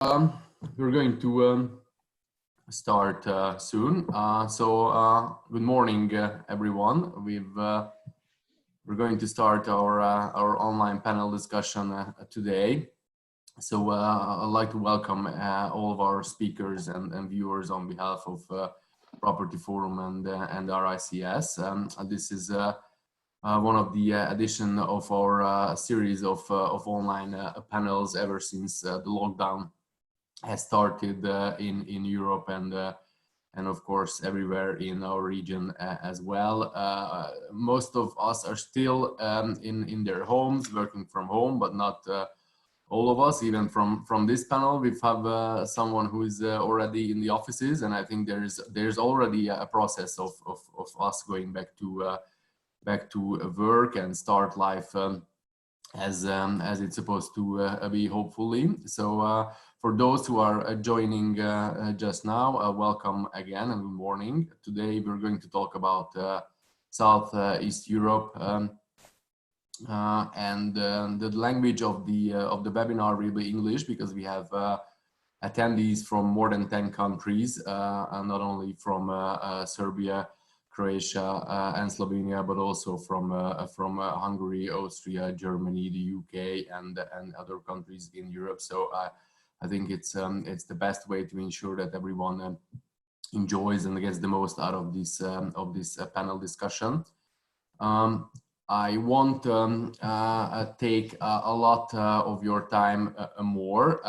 Um, we're going to start soon. Good morning, everyone. We're going to start our online panel discussion today. So I'd like to welcome all of our speakers and viewers on behalf of Property Forum and RICS. This is one of the addition of our series of online panels ever since the lockdown has started in Europe and of course everywhere in our region as well. Most of us are still in their homes, working from home, but not all of us. Even from this panel, we have someone who is already in the offices, and I think there's already a process of us going back to work and start life as it's supposed to be, hopefully. So for those who are joining just now, welcome again and good morning. Today we're going to talk about Southeast Europe, and the language of the webinar will be English, because we have attendees from more than 10 countries, and not only from Serbia, Croatia, and Slovenia, but also from Hungary, Austria, Germany, the UK, and other countries in Europe. So I think it's the best way to ensure that everyone enjoys and gets the most out of this panel discussion. I won't take a lot of your time more.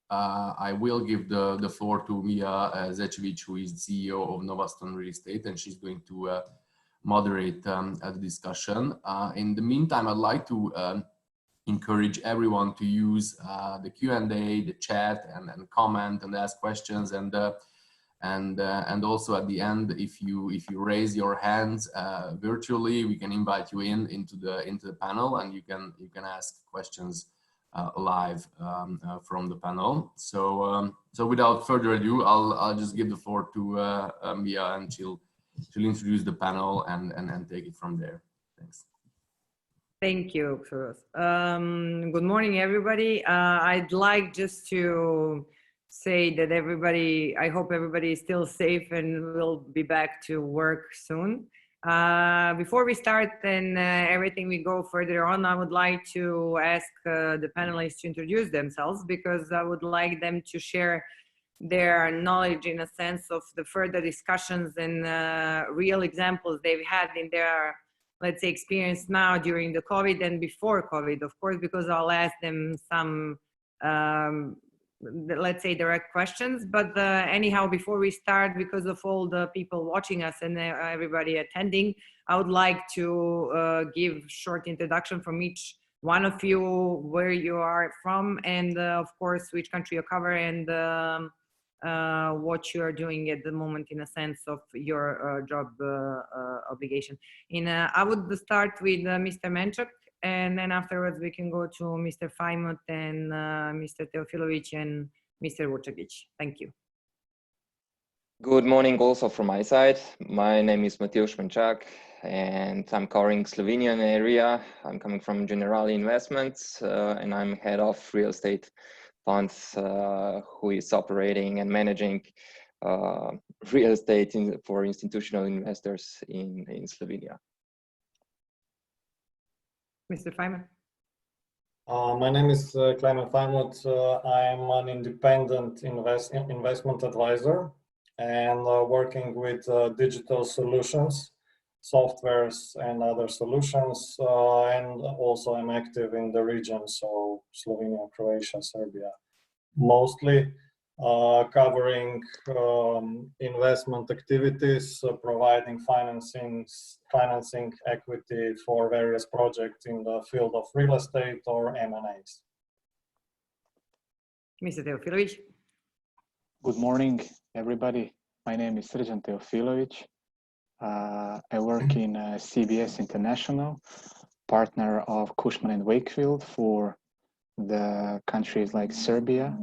I will give the floor to Mia Zecevic, who is the CEO of Novaston Real Estate, and she's going to moderate the discussion. In the meantime, I'd like to encourage everyone to use the Q&A, the chat, and comment and ask questions, and also at the end, if you raise your hands virtually, we can invite you into the panel, and you can ask questions live from the panel. So without further ado, I'll just give the floor to Mia, and she'll introduce the panel and take it from there. Thanks. Thank you, Filip. Good morning, everybody. I'd like just to say that I hope everybody is still safe and will be back to work soon. Before we start and everything we go further on, I would like to ask the panelists to introduce themselves, because I would like them to share their knowledge in a sense of the further discussions and real examples they've had in their, let's say, experience now during the COVID and before COVID, of course, because I'll ask them some, let's say, direct questions. But anyhow, before we start, because of all the people watching us and everybody attending, I would like to give short introduction from each one of you, where you are from, and of course, which country you cover, and what you are doing at the moment in a sense of your job obligation. I would start with Mr. Mencak, and then afterwards we can go to Mr. Fajmut and Mr. Teofilovic and Mr. Vucagic. Thank you. Good morning also from my side. My name is Mencak, and I'm covering Slovenian area. I'm coming from Generali Investments, and I'm head of real estate funds, who is operating and managing real estate for institutional investors in Slovenia. Mr. Fajmut. My name is Klemen. I am an independent investment advisor, and working with digital solutions, softwares, and other solutions, and also I'm active in the region, so Slovenia, Croatia, Serbia, mostly covering investment activities, providing financing equity for various projects in the field of real estate or M&As. Mr. Teofilovic. Good morning, everybody. My name is Srdjan Teofilovic. I work in CBS International, partner of Cushman and Wakefield for the countries like Serbia,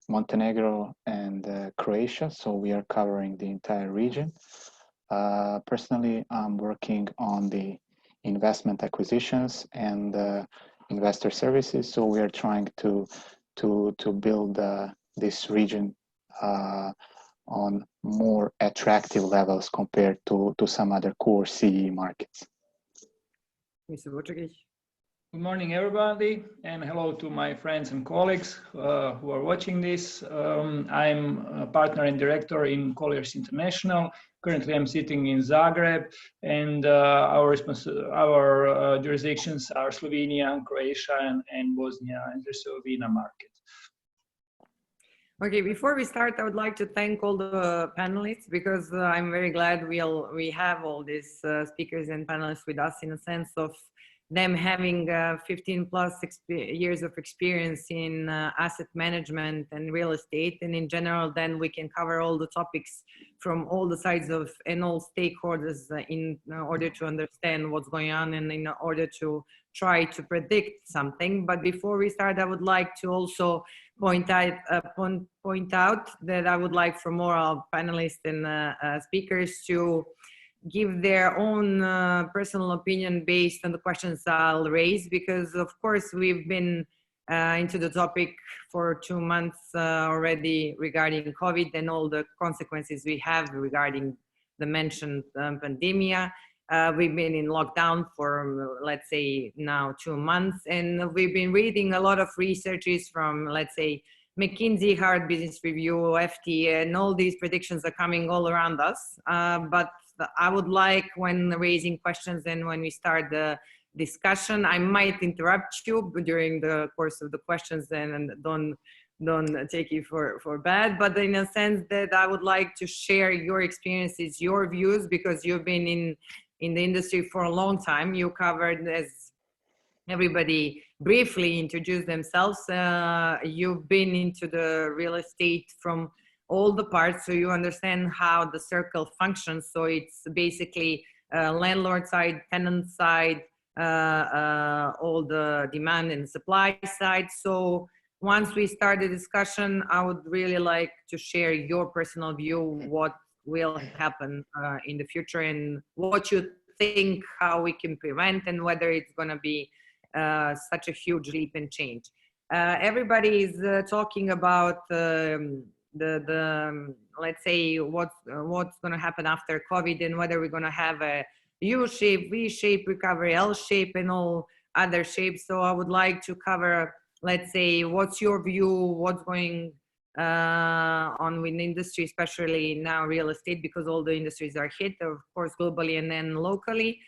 Montenegro, and Croatia. So we are covering the entire region. Personally, I'm working on the investment acquisitions and investor services. So we are trying to to build this region on more attractive levels compared to some other core CE markets. Mr. Vucagic. Good morning, everybody, and hello to my friends and colleagues who are watching this. I'm a partner and director in Colliers International. Currently, I'm sitting in Zagreb, and our jurisdictions are Slovenia, Croatia, and Bosnia and Herzegovina market. Okay, before we start, I would like to thank all the panelists because I'm very glad we have all these speakers and panelists with us in a sense of them having 15 plus years of experience in asset management and real estate, and in general, then we can cover all the topics from all the sides of and all stakeholders in order to understand what's going on and in order to try to predict something. But before we start, I would like to also point out that I would like for more panelists and speakers to give their own personal opinion based on the questions I'll raise, because of course we've been into the topic for 2 months already regarding COVID and all the consequences we have regarding the mentioned pandemic. We've been in lockdown for, let's say, now 2 months, and we've been reading a lot of researches from, let's say, McKinsey, Harvard Business Review, FT, and all these predictions are coming all around us. But I would like, when raising questions and when we start the discussion, I might interrupt you during the course of the questions, and don't take it for bad, but in a sense that I would like to share your experiences, your views, because you've been in the industry for a long time. You covered, as everybody briefly introduced themselves, you've been into the real estate from all the parts, so you understand how the circle functions. So it's basically landlord side, tenant side, all the demand and supply side. So once we start the discussion, I would really like to share your personal view, what will happen in the future and what you think, how we can prevent, and whether it's going to be such a huge leap and change. Everybody is talking about let's say what's going to happen after COVID, and whether we're going to have a U-shape, V-shape recovery, L-shape, and all other shapes. So I would like to cover, let's say, what's your view, what's going on with the industry, especially now real estate, because all the industries are hit, of course, globally and then locally.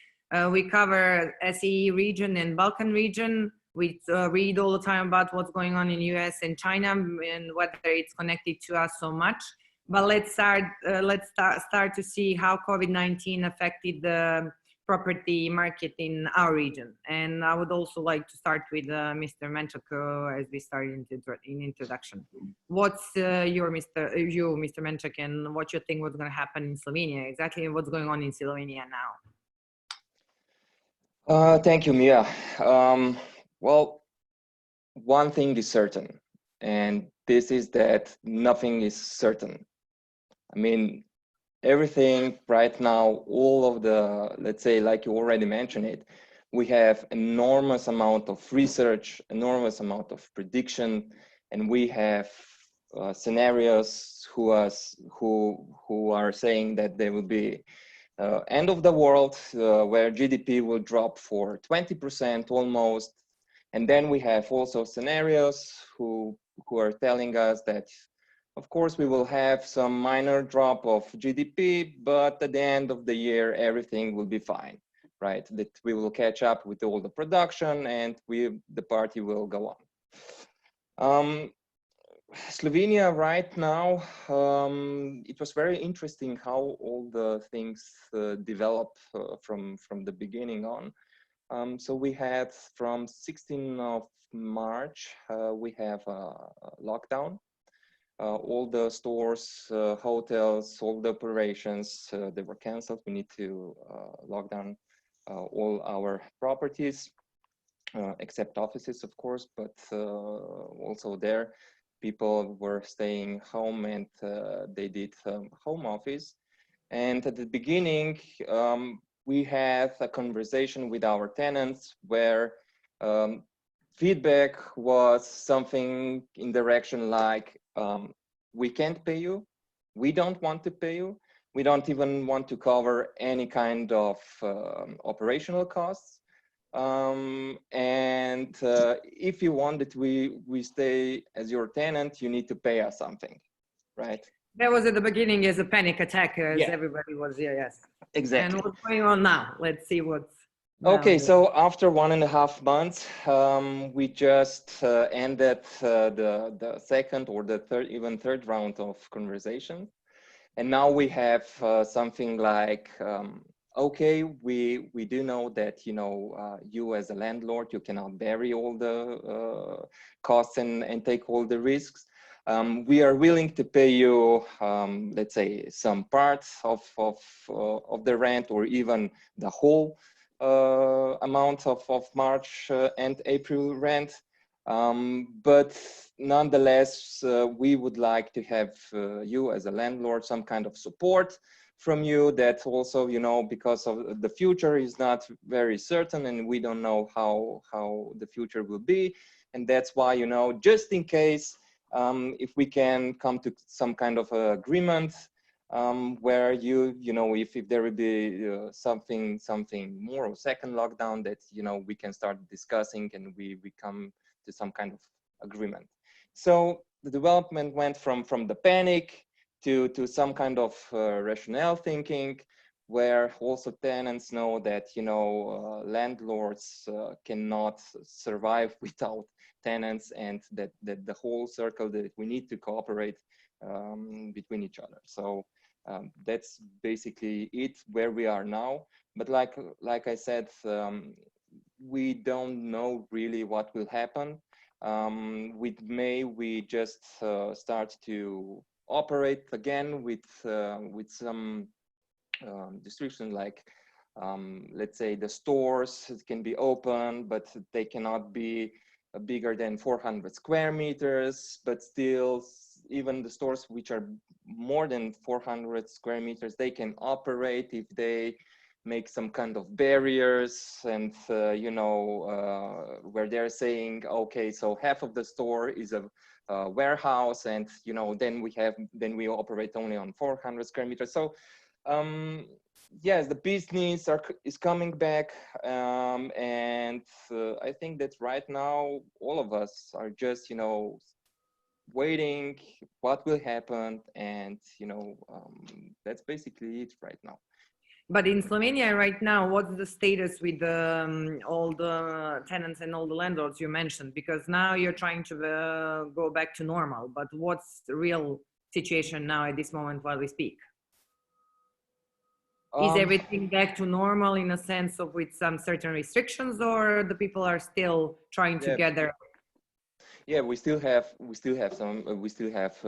We cover SEE region and Balkan region. We read all the time about what's going on in US and China and whether it's connected to us so much. But let's start to see how COVID-19 affected the property market in our region. And I would also like to start with Mr. Mencak as we start in introduction. What's Mr. Mencak, and what you think what's going to happen in Slovenia, exactly what's going on in Slovenia now? Thank you, Mia. Well, one thing is certain, and this is that nothing is certain. I mean, everything right now, all of the, let's say, like you already mentioned it, we have enormous amount of research, enormous amount of prediction, and we have scenarios who are saying that there will be end of the world where GDP will drop for 20% almost. And then we have also scenarios who are telling us that, of course, we will have some minor drop of GDP, but at the end of the year, everything will be fine, right? That we will catch up with all the production and the party will go on. Slovenia right now, it was very interesting how all the things developed from the beginning on. So we had from 16th of March, we have a lockdown. All the stores, hotels, all the operations, they were canceled. We need to lock down all our properties, except offices, of course, but also there, people were staying home and they did home office. And at the beginning, we had a conversation with our tenants where feedback was something in direction like, we can't pay you, we don't want to pay you, we don't even want to cover any kind of operational costs. If you want that we stay as your tenant, you need to pay us something, right? That was at the beginning as a panic attack, as Yeah. everybody was, yes. Exactly. And what's going on now? Let's see what's Okay, now. so after 1.5 months, we just ended the second or the third round of conversation. And now we have something like, okay, we do know that, you as a landlord, you cannot bear all the costs and take all the risks. We are willing to pay you, let's say, some parts of the rent, or even the whole amount of March and April rent. But nonetheless, we would like to have you as a landlord, some kind of support from you, that also, because of the future is not very certain, and we don't know how the future will be. And that's why, just in case, if we can come to some kind of agreement, where if there will be something more, or second lockdown, that, we can start discussing and we come to some kind of agreement. So the development went from the panic to some kind of rationale thinking, where also tenants know that, landlords cannot survive without tenants, and that the whole circle, that we need to cooperate between each other. So that's basically it, where we are now. But like I said, we don't know really what will happen. With May, we just start to operate again with some restrictions, like let's say the stores can be open, but they cannot be bigger than 400 square meters. But still, even the stores which are more than 400 square meters, they can operate if they make some kind of barriers, and where they're saying, okay, so half of the store is a warehouse, and then we operate only on 400 square meters. So yes, the business is coming back, and I think that right now all of us are just waiting what will happen, and that's basically it right now. But in Slovenia right now, what's the status with all the tenants and all the landlords you mentioned? Because now you're trying to go back to normal, but what's the real situation now at this moment while we speak? Is everything back to normal in a sense of with some certain restrictions, or the people are still trying to gather? Yeah, we still have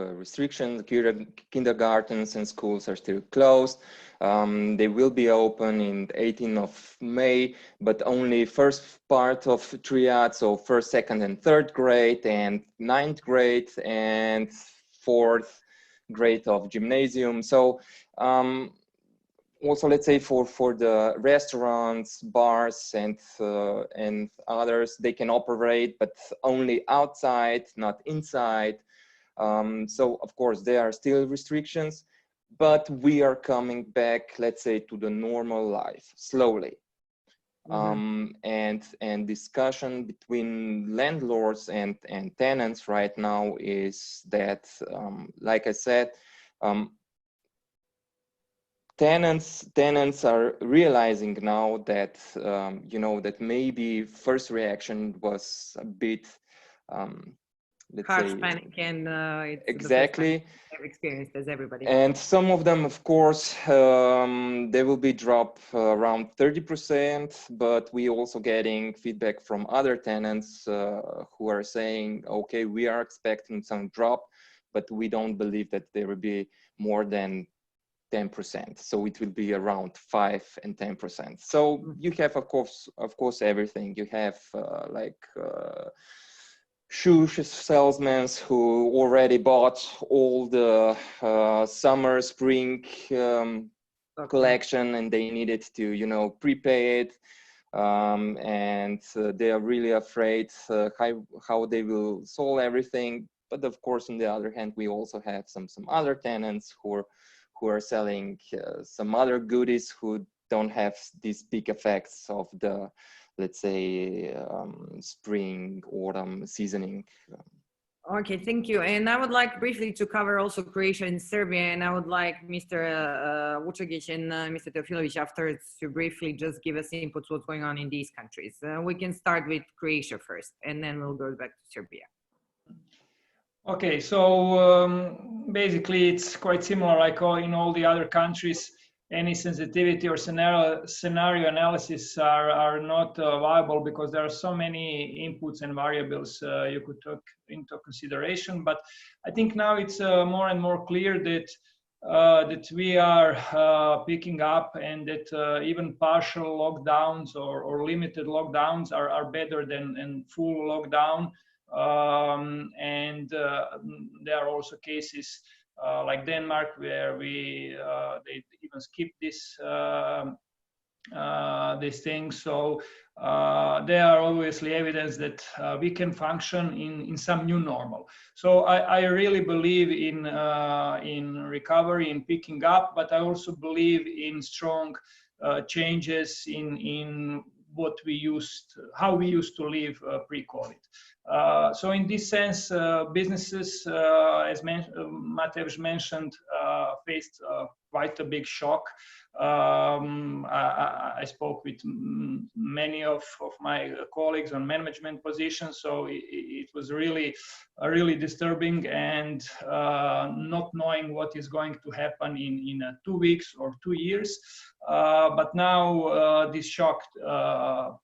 restrictions. Kindergartens and schools are still closed. They will be open in the 18th of May, but only first part of triad, so first, second, and third grade, and 9th grade, and 4th grade of gymnasium. So also, let's say for the restaurants, bars, and others, they can operate, but only outside, not inside. So of course there are still restrictions, but we are coming back, let's say, to the normal life slowly. And discussion between landlords and tenants right now is that, like I said, tenants are realizing now that that maybe first reaction was a bit let's harsh say panic, and it's exactly I've experienced as everybody. And some of them, of course, they will be dropped around 30%, but we also getting feedback from other tenants who are saying, okay, we are expecting some drop, but we don't believe that there will be more than 10%. So it will be around 5 and 10%. So you have, of course, everything. You have shoe salesmen who already bought all the summer, spring collection, and they needed to, prepay it. and they are really afraid how they will solve everything. But of course, on the other hand, we also have some other tenants who are selling some other goodies who don't have these big effects of the, let's say, spring, autumn seasoning. Okay, thank you. And I would like briefly to cover also Croatia and Serbia, and I would like Mr. Vucagic and Mr. Teofilovic afterwards to briefly just give us inputs what's going on in these countries. We can start with Croatia first, and then we'll go back to Serbia. Okay, so basically it's quite similar like in all the other countries. Any sensitivity or scenario analysis are not viable because there are so many inputs and variables you could take into consideration. But I think now it's more and more clear that that we are picking up, and that even partial lockdowns or limited lockdowns are better than full lockdown. And there are also cases like Denmark, where they even skip this thing. So there are obviously evidence that we can function in some new normal. So I really believe in recovery, in picking up, but I also believe in strong changes in what how we used to live pre-COVID. So in this sense, businesses, as Matevz mentioned, faced quite a big shock. I spoke with many of my colleagues on management positions, so it was really disturbing, and not knowing what is going to happen in 2 weeks or 2 years. But now this shock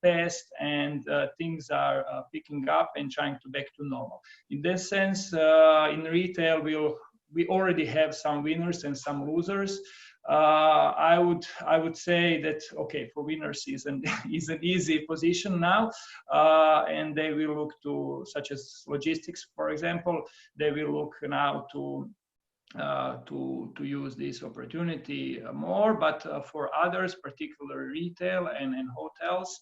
passed, and things are picking up and trying to back to normal. In this sense, in retail, we already have some winners and some losers. I would say that, okay, for winners is an easy position now, and they will look to, such as logistics, for example, they will look now to use this opportunity more. But for others, particularly retail and hotels,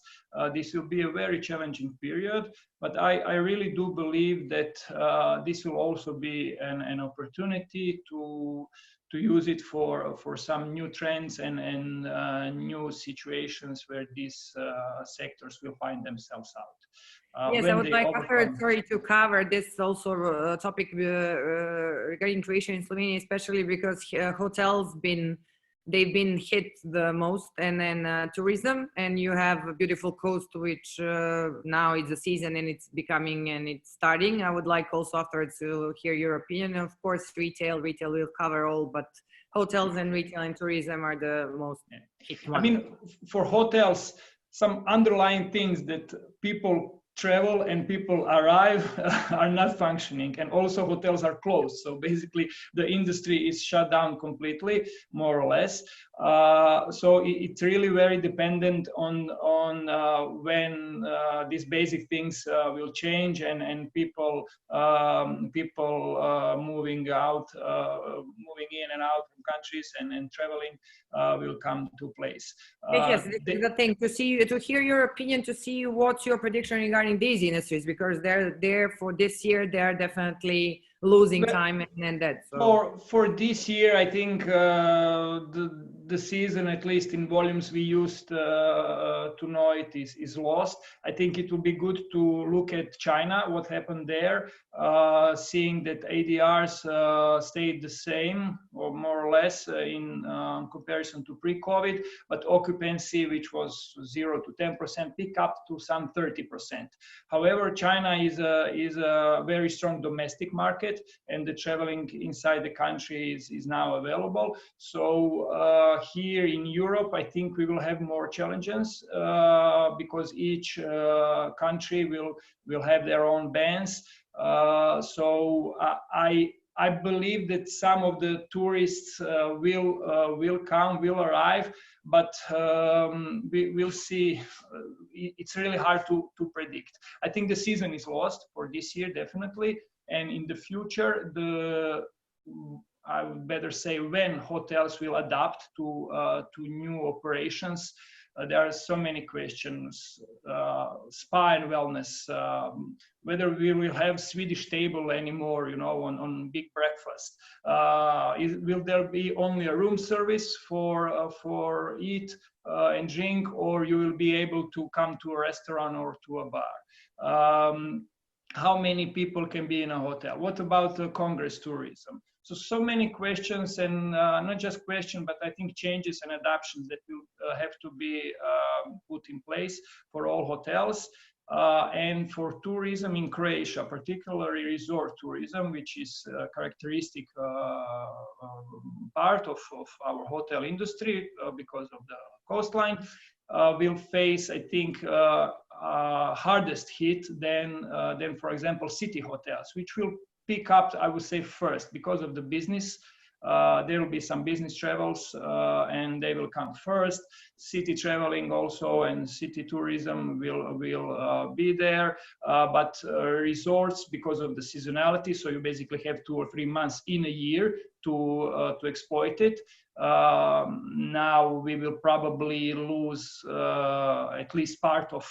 this will be a very challenging period. But I really do believe that this will also be an opportunity to use it for some new trends and new situations where these sectors will find themselves out. Yes, I would like sorry to cover this also topic regarding Croatia and Slovenia, especially because hotels they've been hit the most, and then tourism, and you have a beautiful coast, which now it's a season and it's becoming and it's starting. I would like also afterwards to hear your opinion. Of course, retail will cover all, but hotels and retail and tourism are the most hit ones. I mean, for hotels, some underlying things that people travel and people arrive are not functioning, and also hotels are closed. So basically the industry is shut down completely, more or less. So it's really very dependent on when these basic things will change, and people moving in and out from countries and traveling will come to place. Yes, this is the thing, to hear your opinion, to see what's your prediction regarding these industries, because they're there for this year, they're definitely losing time and that. So. For this year, I think the season, at least in volumes we used to know it, is lost. I think it will be good to look at China, what happened there, seeing that ADRs stayed the same or more or less in comparison to pre-COVID, but occupancy, which was 0 to 10%, pick up to some 30%. However, China is a very strong domestic market, and the traveling inside the country is now available. So here in Europe, I think we will have more challenges because each country will have their own bans. So I believe that some of the tourists will arrive, but we'll see. It's really hard to predict. I think the season is lost for this year, definitely. And in the future, I would better say when hotels will adapt to new operations, There are so many questions, spa and wellness, whether we will have Swedish table anymore, on big breakfast. Will there be only a room service for eat and drink, or you will be able to come to a restaurant or to a bar? How many people can be in a hotel? What about the Congress tourism? So many questions, and not just questions, but I think changes and adaptations that will have to be put in place for all hotels. And for tourism in Croatia, particularly resort tourism, which is a characteristic part of our hotel industry because of the coastline, will face, I think, hardest hit than, for example, city hotels, which will pick up, I would say, first because of the business. There will be some business travels and they will come first. City traveling also and city tourism will be there, but resorts, because of the seasonality, so you basically have 2 or 3 months in a year to exploit it. Now we will probably lose at least part of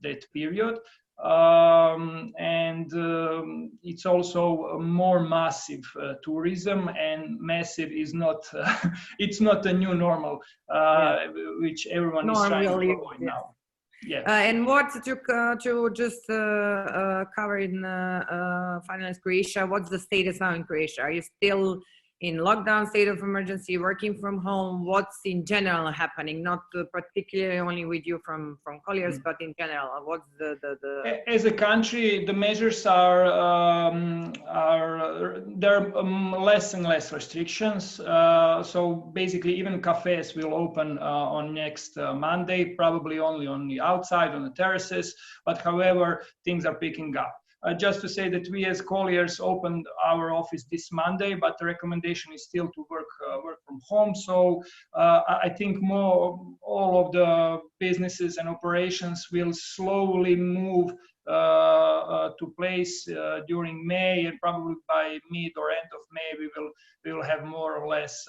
that period. It's also more massive tourism, and massive is not it's not a new normal, which everyone is trying to avoid now. Yeah. And what to just cover in finance Croatia? What's the status now in Croatia? Are you still in lockdown, state of emergency, working from home? What's in general happening? Not particularly only with you from Colliers, but in general, what's the As a country, the measures are there are less and less restrictions. So basically, even cafes will open on next Monday, probably only on the outside, on the terraces. But however, things are picking up. Just to say that we as Colliers opened our office this Monday, but the recommendation is still to work from home. So I think all of the businesses and operations will slowly move to place during May, and probably by mid or end of May we will have more or less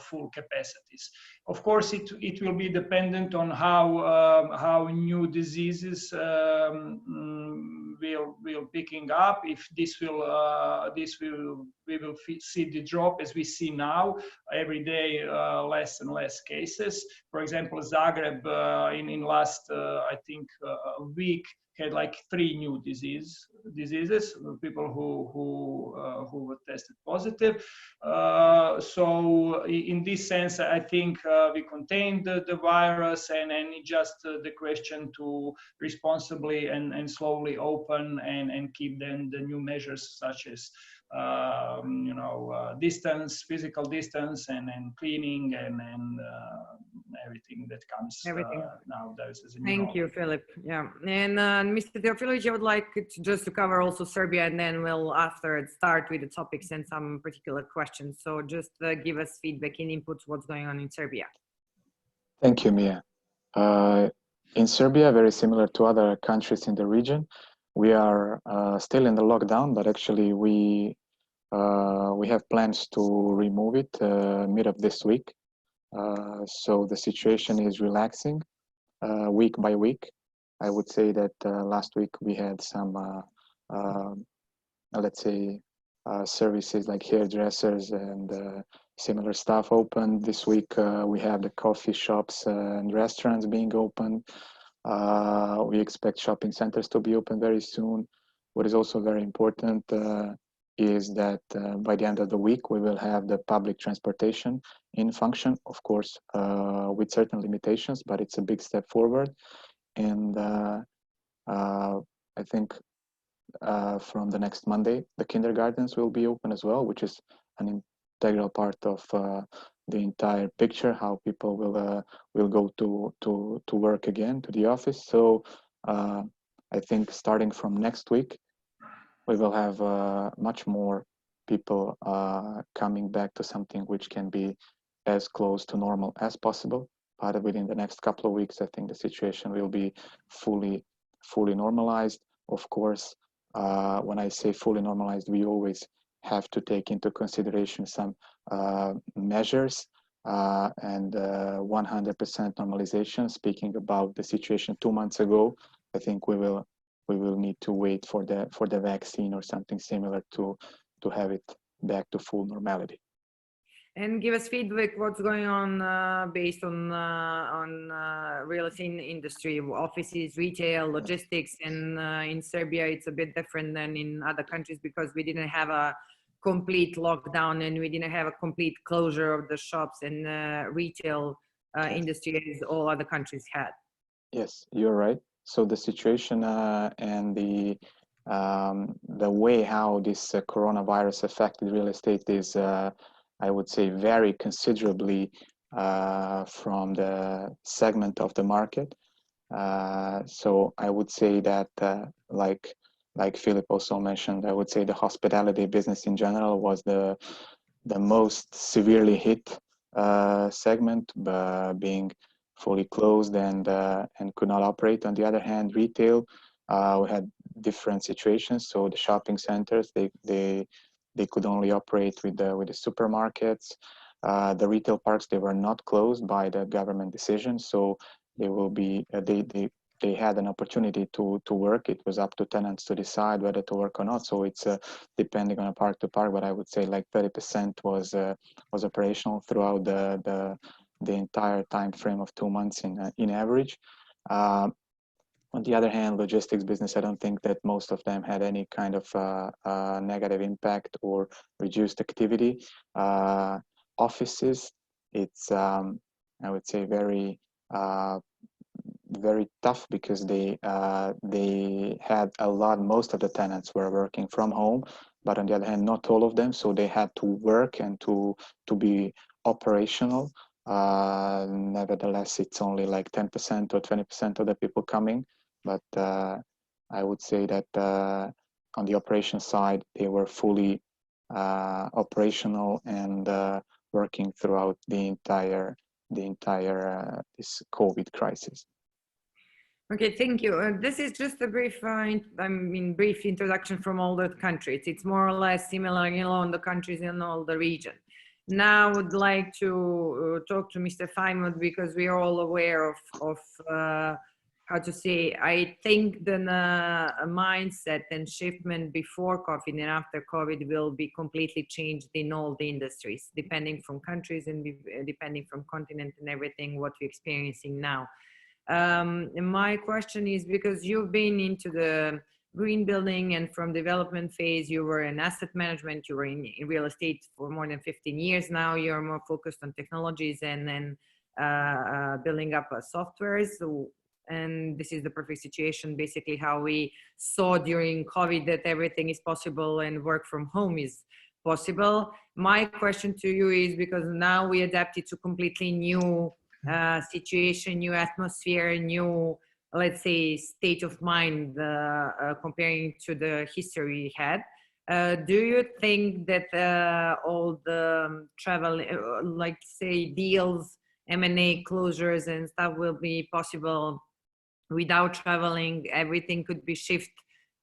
full capacities. Of course, it will be dependent on how new diseases will picking up. If we will see the drop as we see now, every day less and less cases. For example, Zagreb in last I think a week had like 3 new diseases, people who were tested positive. So in this sense, I think we contained the virus, and it's just the question to responsibly and slowly open and keep then the new measures such as distance, physical distance, and cleaning and everything that comes nowadays as a new Thank you, Filip. Yeah, and Mr. Teofilovic, I would like to cover also Serbia, and then we'll after start with the topics and some particular questions. So just give us feedback and inputs what's going on in Serbia. Thank you, Mia. In Serbia, very similar to other countries in the region, we are still in the lockdown, but actually we have plans to remove it mid of this week. So the situation is relaxing week by week. I would say that last week we had some, let's say, services like hairdressers and similar stuff open. This week we have the coffee shops and restaurants being open. We expect shopping centers to be open very soon. What is also very important is that by the end of the week we will have the public transportation in function, of course, with certain limitations, but it's a big step forward. And I think from the next Monday, the kindergartens will be open as well, which is an integral part of the entire picture, how people will go to work again, to the office. So I think starting from next week, we will have much more people coming back to something which can be as close to normal as possible. But within the next couple of weeks, I think the situation will be fully normalized. Of course, when I say fully normalized, we always have to take into consideration some measures and 100% normalization. Speaking about the situation 2 months ago, I think we will need to wait for the vaccine or something similar to have it back to full normality. And give us feedback what's going on based on real estate industry, offices, retail, logistics, and in Serbia it's a bit different than in other countries because we didn't have a complete lockdown and we didn't have a complete closure of the shops and retail industry as all other countries had. Yes, you're right. So the situation and the way how this coronavirus affected real estate is, I would say, vary considerably from the segment of the market. So I would say that, like Filip also mentioned, I would say the hospitality business in general was the most severely hit segment, being fully closed and could not operate. On the other hand, retail, we had different situations. So the shopping centers, they could only operate with the supermarkets. The retail parks, they were not closed by the government decision, so they will be they had an opportunity to work. It was up to tenants to decide whether to work or not. So it's depending on a park to park, but I would say like 30% was operational throughout the entire time frame of 2 months in average. On the other hand, logistics business, I don't think that most of them had any kind of negative impact or reduced activity. Offices, it's I would say very tough because they had a lot. Most of the tenants were working from home, but on the other hand, not all of them. So they had to work and to be operational. Nevertheless, it's only like 10% or 20% of the people coming. But I would say that on the operation side, they were fully operational and working throughout the entire this COVID crisis. Okay, thank you. This is just a brief, brief introduction from all the countries. It's more or less similar, in the countries in all the region. Now I would like to talk to Mr. Fajmut because we are all aware of how to say, I think the mindset and shiftment before COVID and after COVID will be completely changed in all the industries, depending from countries and depending from continent and everything, what we're experiencing now. My question is, because you've been into the green building and from development phase, you were in asset management, you were in real estate for more than 15 years now, you're more focused on technologies and then building up softwares. And this is the perfect situation, basically how we saw during COVID that everything is possible and work from home is possible. My question to you is, because now we adapted to completely new situation, new atmosphere, new, let's say, state of mind comparing to the history we had. Do you think that all the travel, like say deals, M&A closures and stuff will be possible without traveling? Everything could be shifted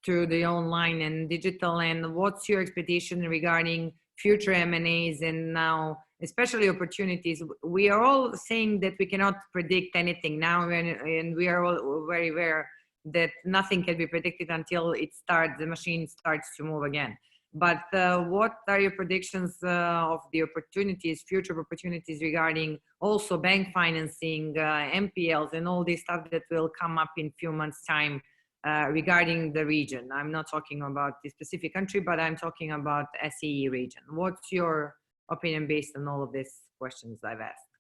to the online and digital. And what's your expectation regarding future M&As and now, especially opportunities? We are all saying that we cannot predict anything now, and we are all very aware that nothing can be predicted until it starts, the machine starts to move again. But what are your predictions of the opportunities, future opportunities regarding also bank financing, MPLs and all this stuff that will come up in few months' time regarding the region? I'm not talking about the specific country, but I'm talking about SEE region. What's your opinion based on all of these questions I've asked?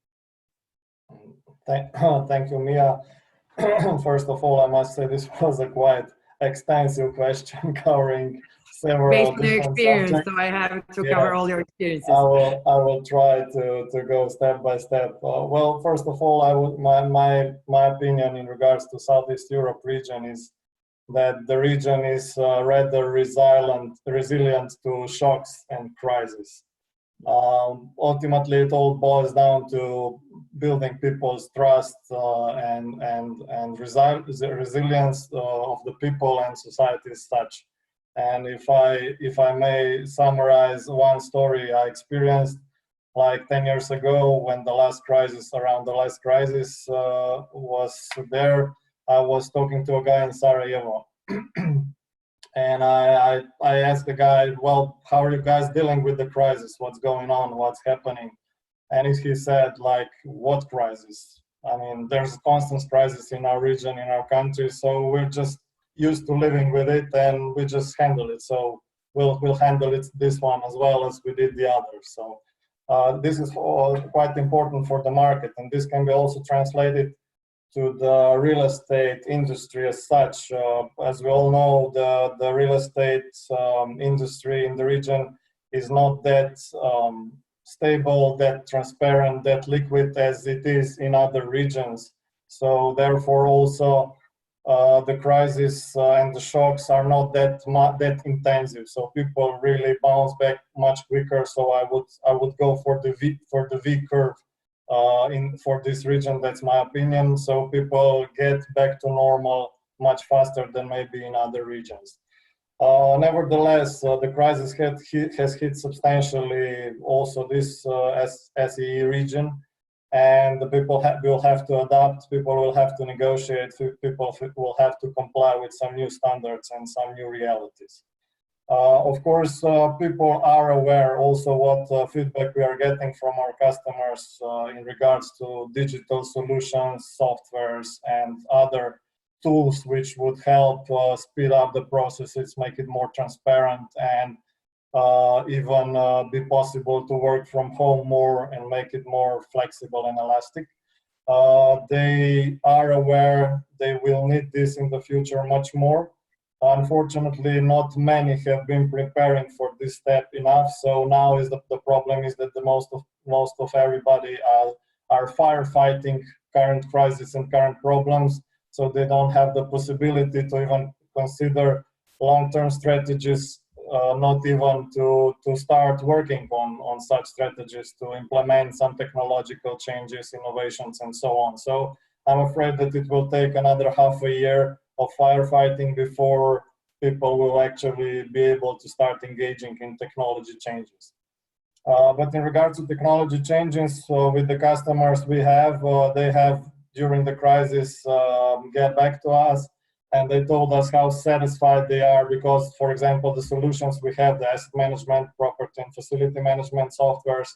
Thank you, Mia. First of all, I must say this was a quite extensive question covering several based on your experience, subjects. So I have to cover all your experiences. I will try to go step by step. Well, first of all, my opinion in regards to Southeast Europe region is that the region is rather resilient to shocks and crises. Ultimately, it all boils down to building people's trust and resilience of the people and society as such. And if I may summarize one story I experienced, like 10 years ago when the last crisis was there. I was talking to a guy in Sarajevo. And I asked the guy, well, how are you guys dealing with the crisis? What's going on? What's happening? And he said, like, what crisis? I mean, there's a constant crisis in our region, in our country, so we're just used to living with it and we just handle it. So we'll handle it, this one as well as we did the others. So this is quite important for the market, and this can be also translated to the real estate industry as such. As we all know, the real estate industry in the region is not that stable, that transparent, that liquid as it is in other regions. So therefore also the crisis and the shocks are not that intensive. So people really bounce back much quicker. So I would go for the V curve for this region. That's my opinion. So people get back to normal much faster than maybe in other regions. Nevertheless, the crisis has hit substantially also this SEE region, and the people will have to adapt, people will have to negotiate, people will have to comply with some new standards and some new realities. Of course, people are aware also what feedback we are getting from our customers in regards to digital solutions, softwares, and other tools which would help speed up the processes, make it more transparent, and even be possible to work from home more and make it more flexible and elastic. They are aware they will need this in the future much more. Unfortunately, not many have been preparing for this step enough. So now is the problem is that the most of everybody are firefighting current crisis and current problems. So they don't have the possibility to even consider long-term strategies, not even to start working on such strategies, to implement some technological changes, innovations, and so on. So I'm afraid that it will take another half a year of firefighting before people will actually be able to start engaging in technology changes. But in regards to technology changes with the customers we have, they have during the crisis get back to us, and they told us how satisfied they are because, for example, the solutions we have, the asset management, property and facility management softwares,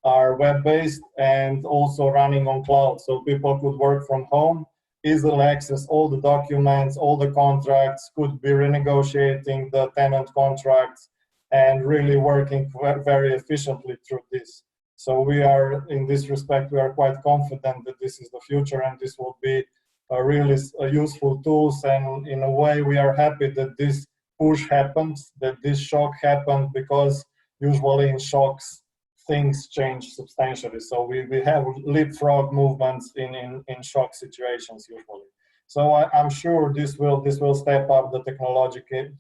are web-based and also running on cloud. So people could work from home, easily access all the documents, all the contracts, could be renegotiating the tenant contracts and really working very efficiently through this. So we are, in this respect, we are quite confident that this is the future and this will be a really useful tools. And in a way, we are happy that this push happens, that this shock happened, because usually in shocks, things change substantially. So we have leapfrog movements in shock situations usually. So I'm sure this will step up the technological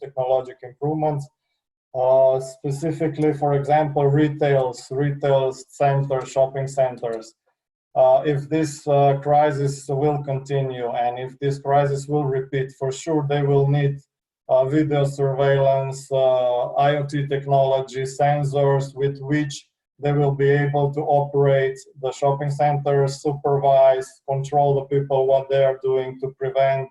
improvements. Specifically, for example, retail centers, shopping centers. If this crisis will continue and if this crisis will repeat, for sure they will need video surveillance, IoT technology, sensors with which they will be able to operate the shopping centers, supervise, control the people, what they are doing to prevent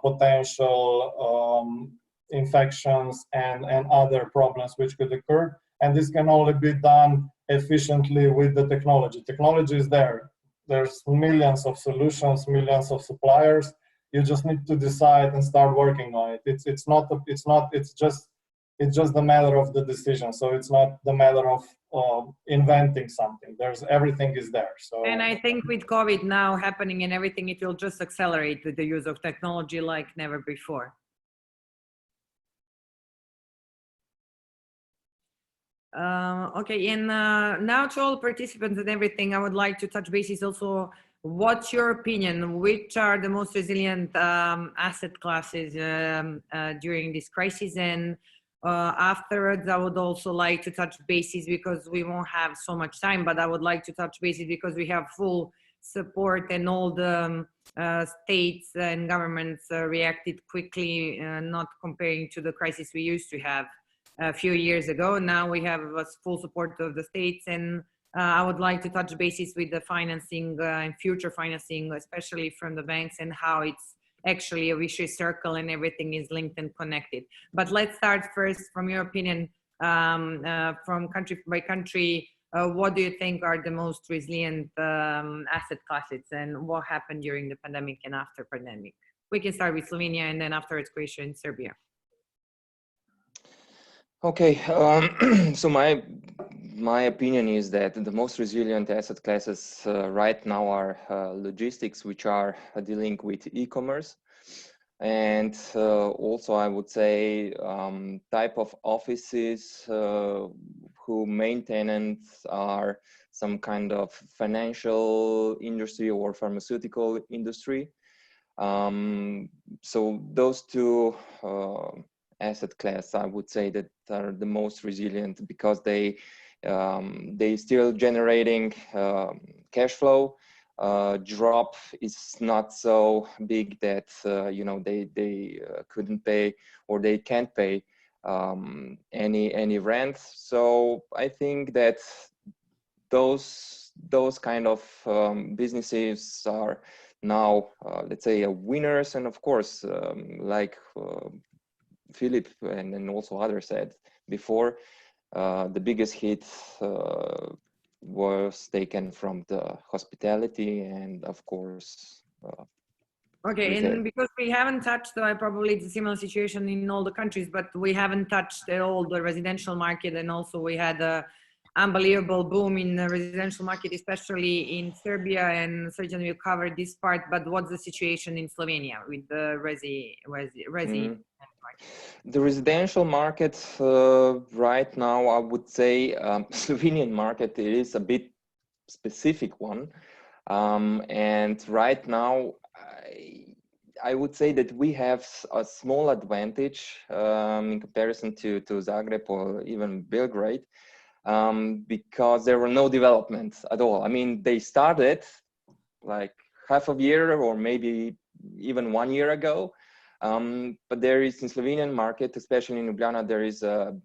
potential infections and other problems which could occur. And this can only be done efficiently with the technology. Technology is there. There's millions of solutions, millions of suppliers. You just need to decide and start working on it. It's just the matter of the decision. So it's not the matter of inventing something. Everything is there. So. And I think with COVID now happening and everything, it will just accelerate the use of technology like never before. Okay, and now to all participants and everything, I would like to touch bases also. What's your opinion? Which are the most resilient asset classes during this crisis? And afterwards, I would also like to touch bases because we won't have so much time, but I would like to touch bases because we have full support and all the states and governments reacted quickly, not comparing to the crisis we used to have a few years ago. Now we have full support of the states and I would like to touch bases with the financing and future financing, especially from the banks, and how it's actually a vicious circle and everything is linked and connected. But let's start first from your opinion, from country by country. What do you think are the most resilient asset classes, and what happened during the pandemic and after pandemic? We can start with Slovenia and then afterwards Croatia and Serbia. Okay, so my opinion is that the most resilient asset classes right now are logistics, which are dealing with e-commerce, and also I would say type of offices who main tenants are some kind of financial industry or pharmaceutical industry. So those two asset class, I would say, that are the most resilient because they still generating cash flow. Drop is not so big that you know they couldn't pay or they can't pay any rent. So I think that those kind of businesses are now let's say winners, and of course like Filip and also others said before, the biggest hit was taken from the hospitality and of course okay, retail. and because we haven't touched, probably it's a similar situation in all the countries, but we haven't touched at all the residential market, and also we had a unbelievable boom in the residential market, especially in Serbia, and Srdjan will cover this part, but what's the situation in Slovenia with the resi? The residential market right now, I would say Slovenian market is a bit specific one, and right now I would say that we have a small advantage in comparison to Zagreb or even Belgrade, because there were no developments at all. I mean, they started like half a year or maybe even 1 year ago. But there is in Slovenian market, especially in Ljubljana, there is a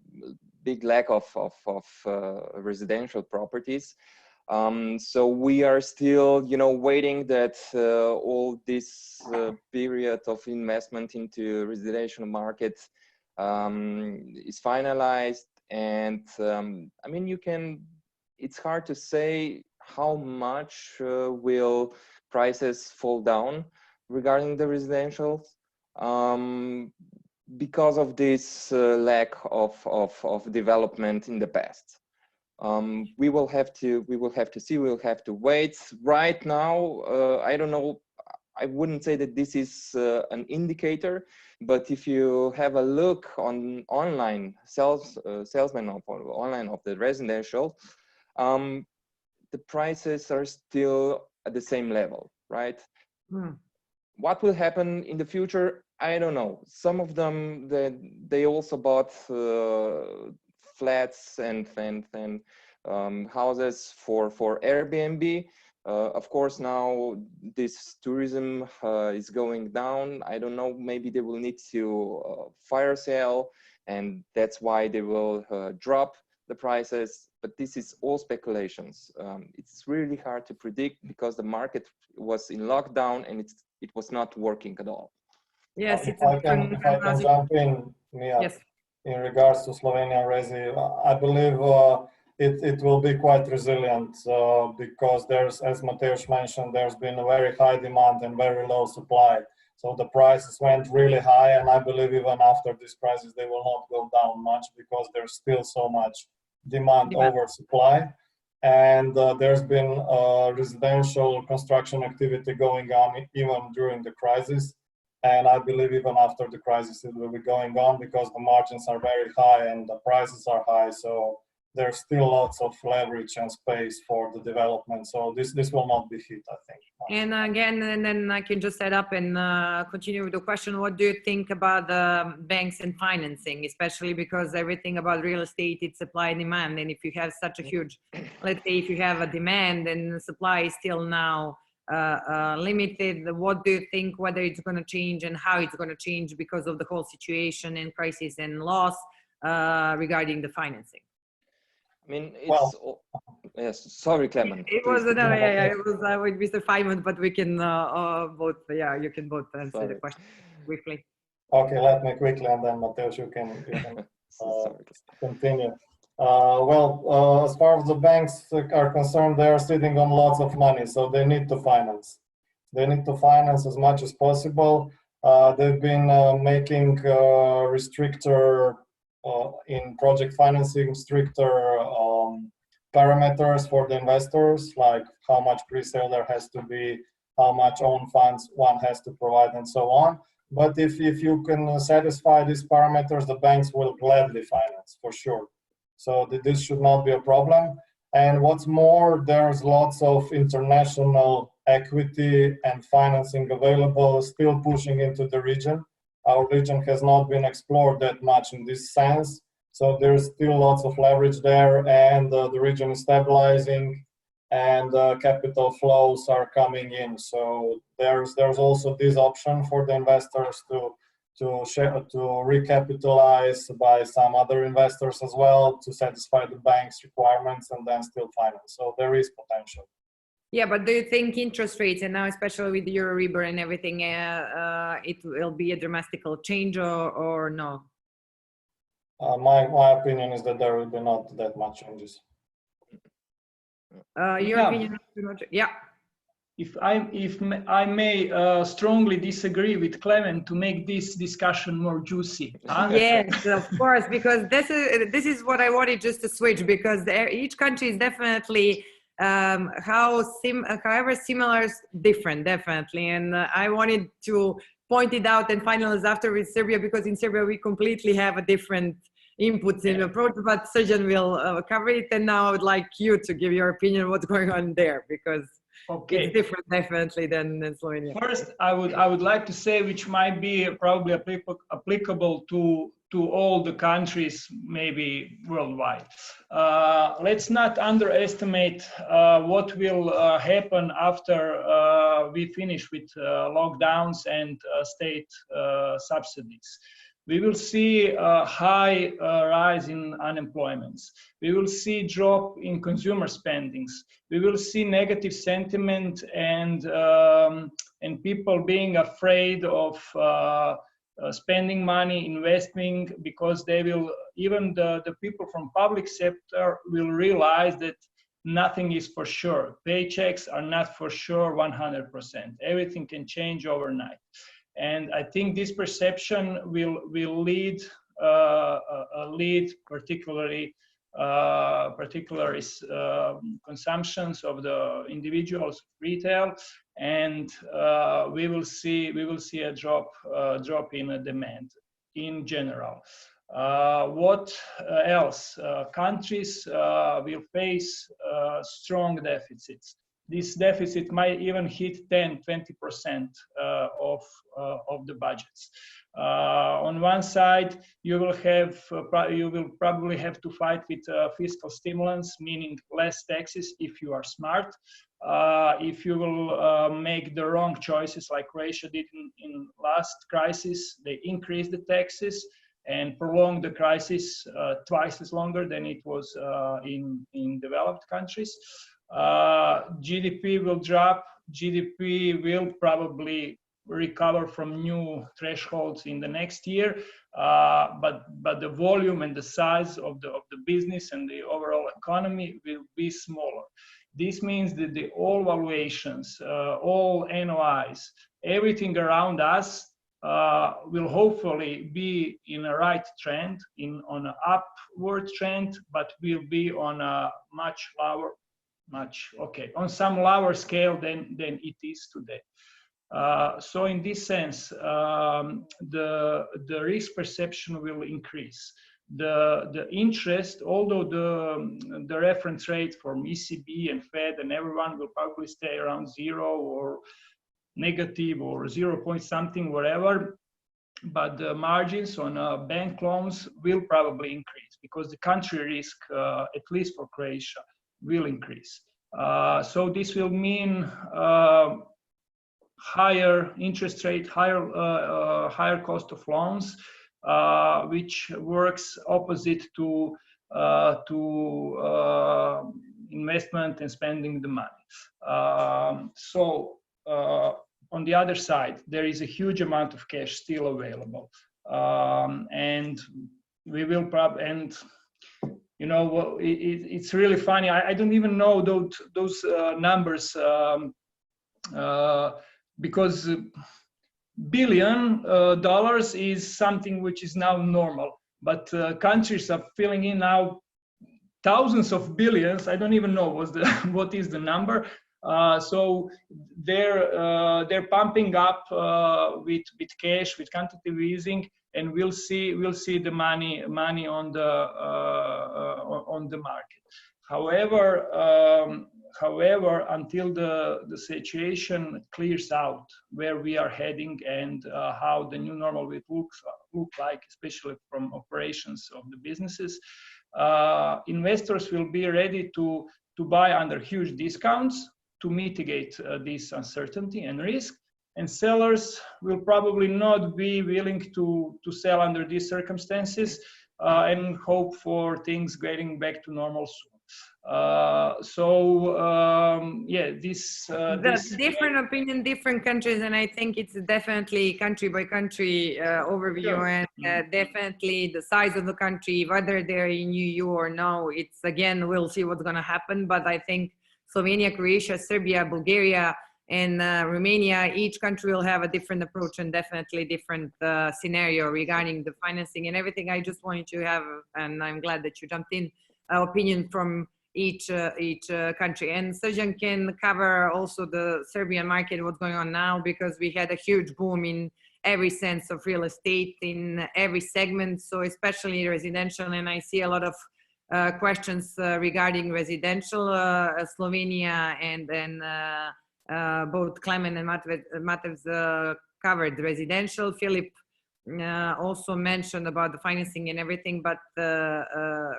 big lack of residential properties. So we are still, you know, waiting that all this period of investment into residential market is finalized. And I mean, it's hard to say how much will prices fall down regarding the residentials. Because of this lack of development in the past. We will have to see, we'll have to wait. Right now, I don't know, I wouldn't say that this is an indicator, but if you have a look on online salesmen online of the residential, the prices are still at the same level, right? What will happen in the future? I don't know. Some of them, they also bought flats and houses for Airbnb. Of course, now this tourism is going down. I don't know, maybe they will need to fire sale, and that's why they will drop the prices. But this is all speculations. It's really hard to predict because the market was in lockdown and it was not working at all. Yes, if I can jump in, Mia, yes. In regards to Slovenia Resi, I believe it will be quite resilient because there's, as Matevz mentioned, there's been a very high demand and very low supply. So the prices went really high, and I believe even after this crisis, they will not go down much because there's still so much demand over supply. And there's been residential construction activity going on even during the crisis. And I believe even after the crisis, it will be going on because the margins are very high and the prices are high. So there's still lots of leverage and space for the development. So this will not be hit, I think. And again, and then I can just add up and continue with the question. What do you think about the banks and financing, especially because everything about real estate, it's supply and demand. And if you have such a huge, let's say if you have a demand and the supply is still now limited, what do you think, whether it's going to change and how it's going to change because of the whole situation and crisis and loss regarding the financing? I mean, it's well, Yes, sorry, Klemen. It Please was no, continue. yeah, it was with Mr. Fajmut, but we can both. Yeah, you can both answer the Sorry. question briefly. Okay, let me quickly, and then Matevz, you can Sorry. continue. As far as the banks are concerned, they are sitting on lots of money, so they need to finance. They need to finance as much as possible. They've been making in project financing stricter parameters for the investors, like how much pre-sale there has to be, how much own funds one has to provide, and so on. But if you can satisfy these parameters, the banks will gladly finance, for sure. So this should not be a problem. And what's more, there's lots of international equity and financing available, still pushing into the region. Our region has not been explored that much in this sense. So there's still lots of leverage there, and the region is stabilizing, and capital flows are coming in. So there's also this option for the investors to recapitalize by some other investors as well to satisfy the bank's requirements and then still finance. So there is potential. Yeah, but do you think interest rates, and now especially with Euribor and everything, it will be a dramatic change or no? My opinion is that there will be not that much changes. Your opinion? Yeah. If I may strongly disagree with Klemen to make this discussion more juicy. Huh? Yes, of course, because this is what I wanted just to switch, because each country is definitely however similar, different, definitely, and I wanted to point it out and finalize after with Serbia, because in Serbia we completely have a different inputs in the approach, but Srdjan will cover it, and now I would like you to give your opinion what's going on there, because it's different definitely than Slovenia. First, I would like to say, which might be probably applicable to all the countries, maybe worldwide. Let's not underestimate what will happen after we finish with lockdowns and state subsidies. We will see a high rise in unemployment. We will see drop in consumer spendings. We will see negative sentiment and people being afraid of spending money, investing, because they will, even the people from public sector will realize that nothing is for sure. Paychecks are not for sure 100%. Everything can change overnight. And I think this perception will lead particularly consumptions of the individuals retail, and we will see a drop in demand in general. What else? Countries will face strong deficits. This deficit might even hit 10-20% of the budgets. On one side, you will probably have to fight with fiscal stimulants, meaning less taxes if you are smart. If you will make the wrong choices, like Croatia did in last crisis, they increased the taxes and prolonged the crisis twice as longer than it was in developed countries. GDP will drop. GDP will probably recover from new thresholds in the next year, but the volume and the size of the business and the overall economy will be smaller. This means that all valuations, all NOIs, everything around us will hopefully be in a right trend, on an upward trend, but will be on a on some lower scale than it is today. So in this sense, the risk perception will increase. The interest, although the reference rate from ECB and Fed and everyone will probably stay around 0 or negative or 0 point something, whatever, but the margins on bank loans will probably increase because the country risk, at least for Croatia, will increase. So this will mean higher interest rate, higher cost of loans, which works opposite to investment and spending the money. On the other side, there is a huge amount of cash still available, and we will probably, and you know, it's really funny. I don't even know those numbers because billion dollars is something which is now normal, but countries are filling in now thousands of billions. I don't even know what is the number. So they're pumping up with cash, with quantitative easing, and we'll see the money on the market. However, until the situation clears out where we are heading and how the new normal will look like, especially from operations of the businesses, investors will be ready to buy under huge discounts to mitigate this uncertainty and risk, and sellers will probably not be willing to sell under these circumstances and hope for things getting back to normal soon. Different opinion, different countries, and I think it's definitely country by country overview. Sure. And definitely the size of the country, whether they're in EU or no, it's again, we'll see what's going to happen. But I think Slovenia, Croatia, Serbia, Bulgaria, and Romania, each country will have a different approach and definitely different scenario regarding the financing and everything. I just wanted to have, and I'm glad that you jumped in, opinion from each country. And Srdjan can cover also the Serbian market, what's going on now, because we had a huge boom in every sense of real estate in every segment, so especially residential. And I see a lot of questions regarding residential. Slovenia and then both Klemen and Matevz covered residential. Filip also mentioned about the financing and everything, but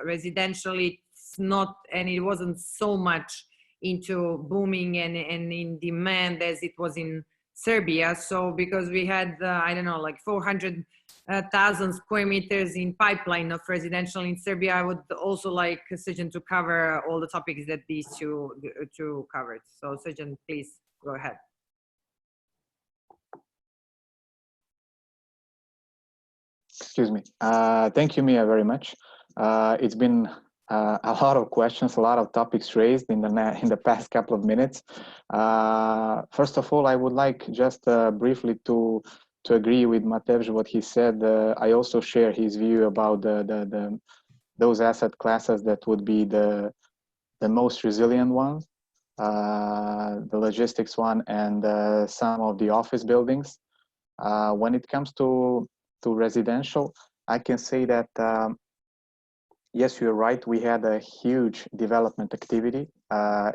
residential, it's not, and it wasn't so much into booming and in demand as it was in Serbia. So because we had, I don't know, like 400,000 square meters in pipeline of residential in Serbia, I would also like Srdjan to cover all the topics that these two covered. So Srdjan, please go ahead. Excuse me. Thank you, Mia, very much. It's been a lot of questions, a lot of topics raised in the past couple of minutes. First of all, I would like just briefly to agree with Matevz what he said. I also share his view about those asset classes that would be the most resilient ones, the logistics one, and some of the office buildings. When it comes to residential, I can say that yes, you're right. We had a huge development activity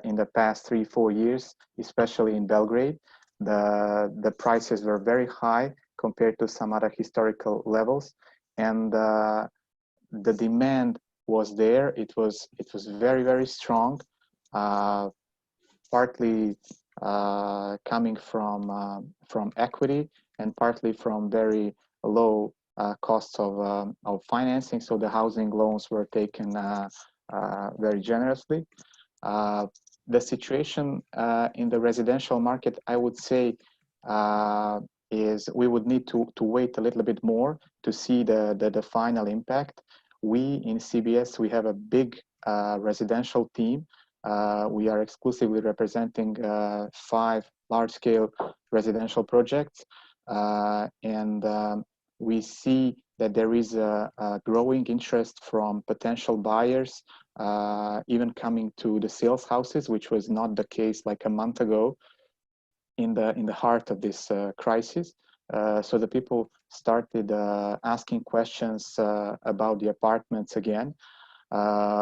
in the past 3-4 years, especially in Belgrade. The prices were very high compared to some other historical levels, and the demand was there. It was very, very strong, partly coming from equity and partly from very low costs of financing. So the housing loans were taken very generously. The situation in the residential market, I would say, is we would need to wait a little bit more to see the final impact. We in CBS, we have a big residential team. We are exclusively representing 5 large-scale residential projects, and we see that there is a growing interest from potential buyers, even coming to the sales houses, which was not the case like a month ago in the heart of this crisis. So the people started asking questions about the apartments again.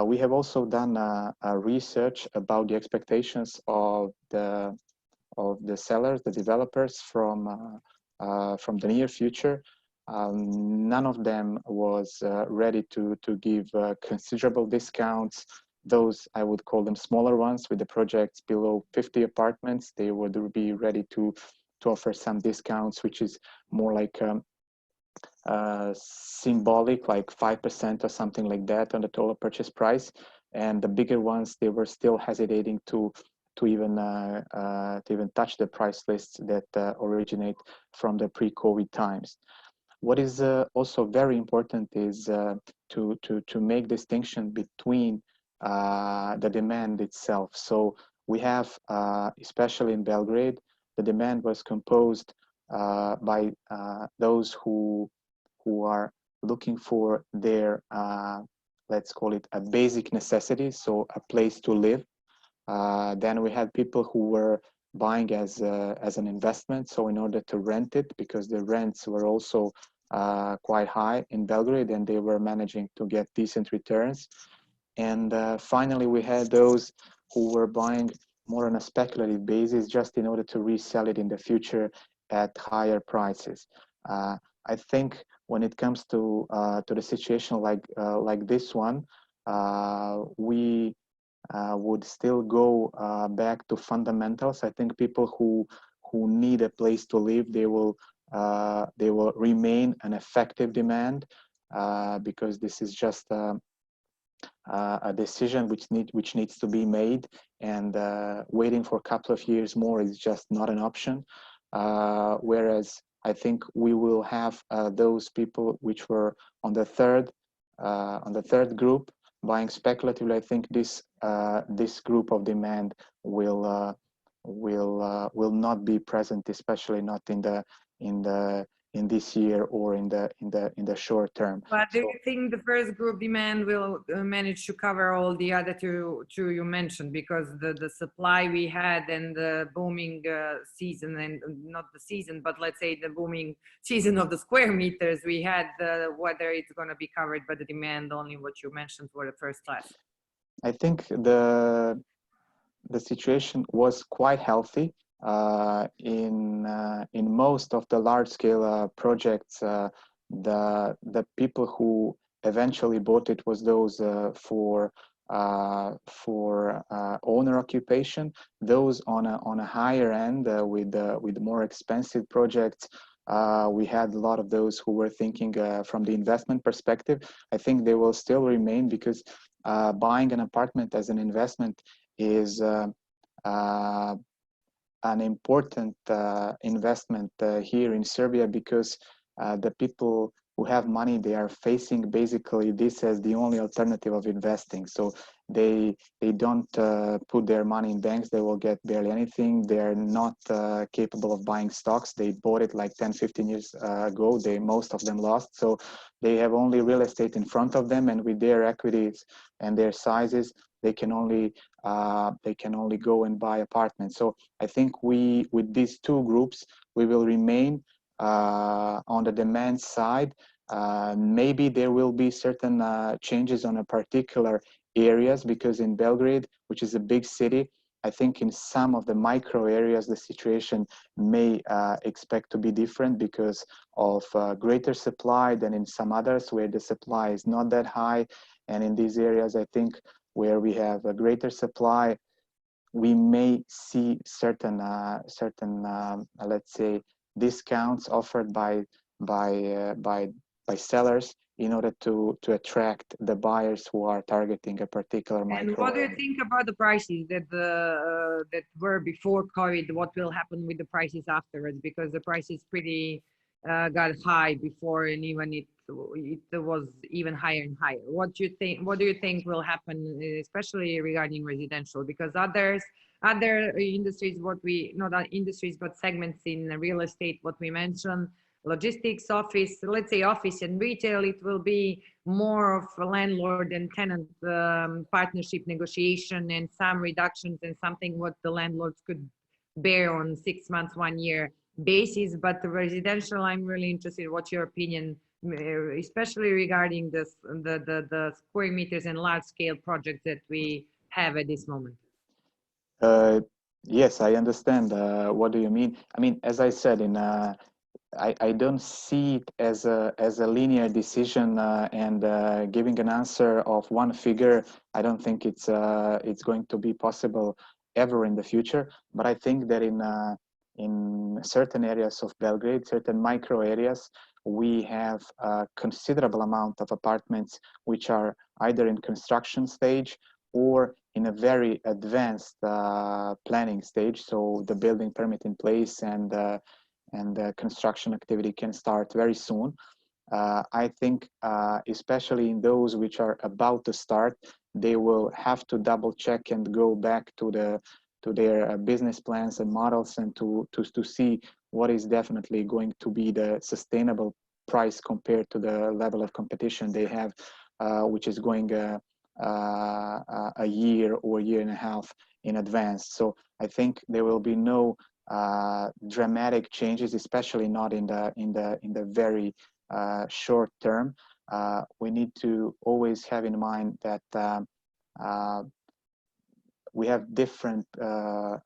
We have also done a research about the expectations of the sellers, the developers from the near future. None of them was ready to give considerable discounts. Those, I would call them smaller ones with the projects below 50 apartments, they would be ready to offer some discounts, which is more like symbolic, like 5% or something like that on the total purchase price. and the bigger ones, they were still hesitating to even touch the price lists that originate from the pre-COVID times. What is also very important is to make distinction between the demand itself. So we have, especially in Belgrade, the demand was composed by those who are looking for their, let's call it a basic necessity, so a place to live. Then we had people who were buying as an investment, so in order to rent it, because the rents were also quite high in Belgrade, and they were managing to get decent returns. And finally, we had those who were buying more on a speculative basis, just in order to resell it in the future at higher prices. I think when it comes to the situation like this one, we would still go back to fundamentals. I think people who need a place to live, they will remain an effective demand, because this is just a decision which needs to be made, and waiting for a couple of years more is just not an option. Whereas I think we will have those people which were on the third group buying speculatively. I think this group of demand will not be present, especially not in this year or in the short term. But do you think the first group demand will manage to cover all the other two you mentioned? Because the supply we had and the booming season, and not the season, but let's say the booming season of the square meters we had, whether it's going to be covered by the demand, only what you mentioned for the first class. I think the situation was quite healthy. In most of the large-scale projects, the people who eventually bought it was those for owner occupation. Those on a higher end with more expensive projects, we had a lot of those who were thinking from the investment perspective. I think they will still remain, because buying an apartment as an investment is an important investment here in Serbia, because the people who have money, they are facing basically this as the only alternative of investing. So they don't put their money in banks, they will get barely anything. They're not capable of buying stocks. They bought it like 10-15 years ago. Most of them lost. So they have only real estate in front of them, and with their equities and their sizes, they can only go and buy apartments. So I think with these two groups, we will remain on the demand side. Maybe there will be certain changes on a particular areas, because in Belgrade, which is a big city, I think in some of the micro areas, the situation may expect to be different because of greater supply than in some others where the supply is not that high. And in these areas, I think where we have a greater supply, we may see certain let's say discounts offered by sellers in order to attract the buyers who are targeting a particular micro. And what do you think about the prices that were before COVID? What will happen with the prices afterwards? Because the prices pretty got high before, and even it was even higher and higher. What do you think will happen, especially regarding residential? Because other industries, not industries but segments in real estate, what we mentioned, logistics, office, let's say office and retail, it will be more of a landlord and tenant partnership negotiation and some reductions and something what the landlords could bear on 6 months, 1 year basis. But the residential, I'm really interested. What's your opinion, especially regarding this, the square meters and large scale projects that we have at this moment? Yes, I understand. What do you mean? I mean, as I said, I don't see it as a linear decision, and giving an answer of one figure. I don't think it's going to be possible ever in the future. But I think that in certain areas of Belgrade, certain micro areas, we have a considerable amount of apartments which are either in construction stage or in a very advanced planning stage. So the building permit in place and the construction activity can start very soon. I think especially in those which are about to start, they will have to double check and go back to their business plans and models and to see what is definitely going to be the sustainable price compared to the level of competition they have, which is going a year or year and a half in advance. So I think there will be no dramatic changes, especially not in the very short term. We need to always have in mind that we have different,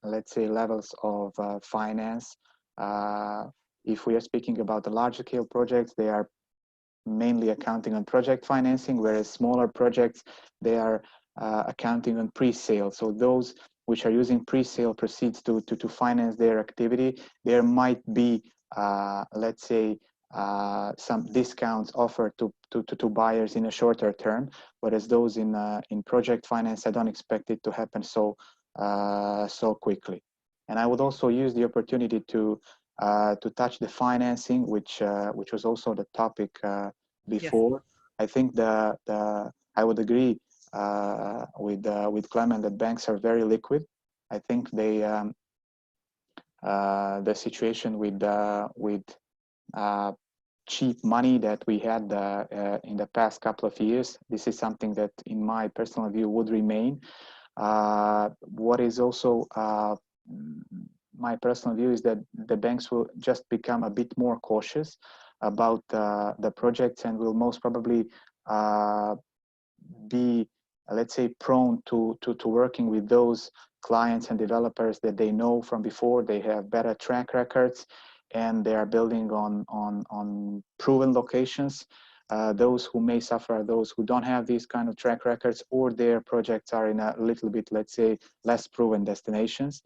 let's say, levels of finance. If we are speaking about the large scale projects, they are mainly accounting on project financing, whereas smaller projects, they are accounting on pre-sale. So those which are using pre-sale proceeds to finance their activity, there might be, let's say, some discounts offered to buyers in a shorter term, whereas those in project finance, I don't expect it to happen so quickly. And I would also use the opportunity to touch the financing, which was also the topic before. Yes. I think I would agree with Klemen that banks are very liquid. I think they the situation with cheap money that we had in the past couple of years, this is something that in my personal view would remain. What is also my personal view is that the banks will just become a bit more cautious about the projects and will most probably be, let's say, prone to working with those clients and developers that they know from before. They have better track records and they are building on proven locations. Those who may suffer are those who don't have these kind of track records, or their projects are in a little bit, let's say, less proven destinations.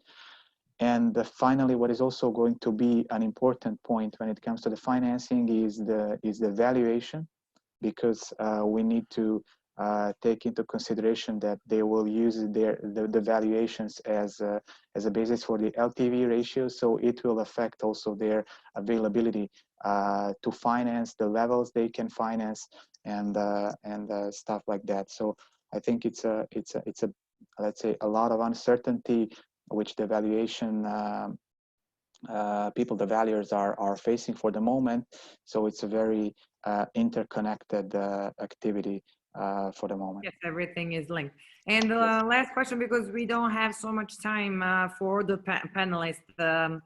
And finally, what is also going to be an important point when it comes to the financing is the valuation, because we need to take into consideration that they will use the valuations as a basis for the LTV ratio. So it will affect also their availability to finance, the levels they can finance, and stuff like that. So I think it's a let's say a lot of uncertainty which the valuation people, the valuers are facing for the moment. So it's a very interconnected activity for the moment. Yes, everything is linked. And the last question, because we don't have so much time for the panelists,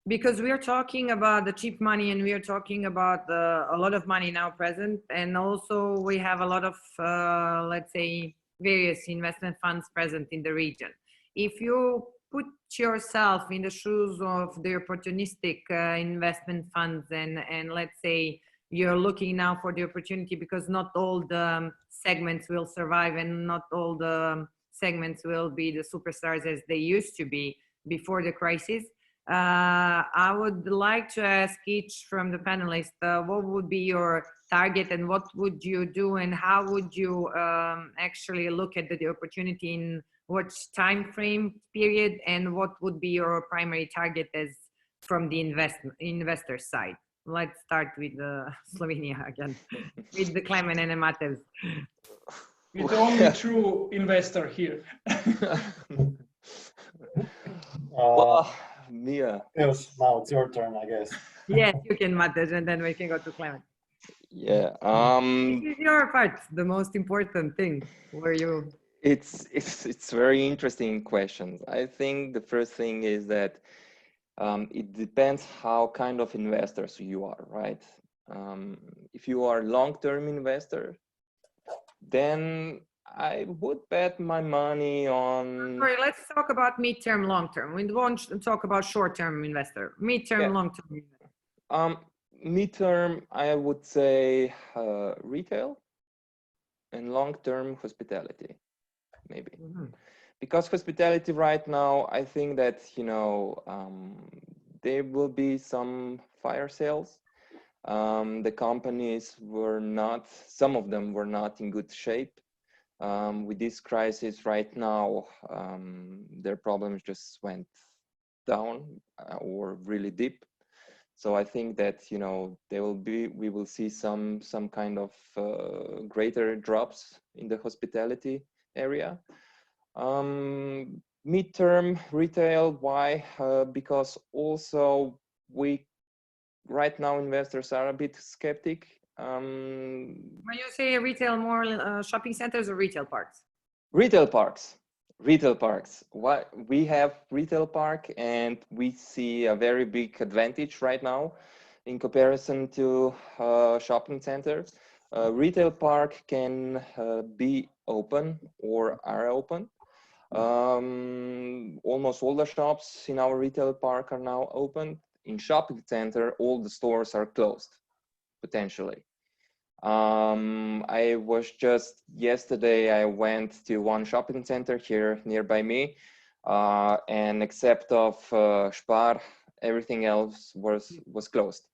because we are talking about the cheap money and we are talking about a lot of money now present, and also we have a lot of let's say various investment funds present in the region. If you put yourself in the shoes of the opportunistic investment funds and let's say you're looking now for the opportunity, because not all the segments will survive and not all the segments will be the superstars as they used to be before the crisis. I would like to ask each from the panelists, what would be your target and what would you do and how would you actually look at the opportunity in what time frame period, and what would be your primary target as from the investor side? Let's start with Slovenia again, with the Klemen and Matevz. With the only true investor here. Mia. Yes, now it's your turn, I guess. Yes, you can, Matevz, and then we can go to Klemen. Yeah. This is your part, the most important thing. Where you? It's very interesting questions. I think the first thing is that it depends how kind of investors you are, right? If you are long-term investor, then I would bet my money on... Sorry, let's talk about mid-term, long-term. We won't talk about short-term investor. Mid-term, yeah. Long-term investor. Mid-term, I would say retail, and long-term hospitality, maybe. Mm-hmm. Because hospitality right now, I think that, you know, there will be some fire sales. The companies were not, some of them were not in good shape. With this crisis right now, their problems just went down or really deep. So I think that we will see some kind of greater drops in the hospitality area. Midterm retail, why? Because also right now investors are a bit skeptic. When you say retail, more shopping centers or retail parks? Retail parks. What we have retail park, and we see a very big advantage right now in comparison to shopping centers. Retail park can be open or are open. Almost all the shops in our retail park are now open. In shopping center, all the stores are closed, potentially. I was just yesterday, I went to one shopping center here nearby me, and except of Spar, everything else was closed.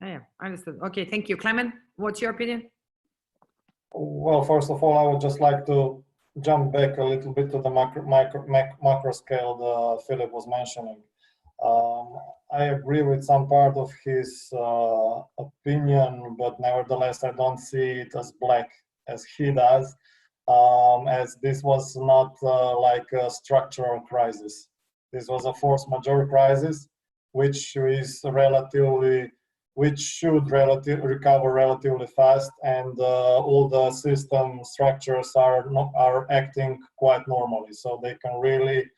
Yeah, understood. Okay, thank you. Klemen, what's your opinion? Well, first of all, I would just like to jump back a little bit to the macro scale that Filip was mentioning. I agree with some part of his opinion, but nevertheless, I don't see it as black as he does, as this was not like a structural crisis. This was a force majeure crisis, which should recover relatively fast, and all the system structures are acting quite normally, so they can really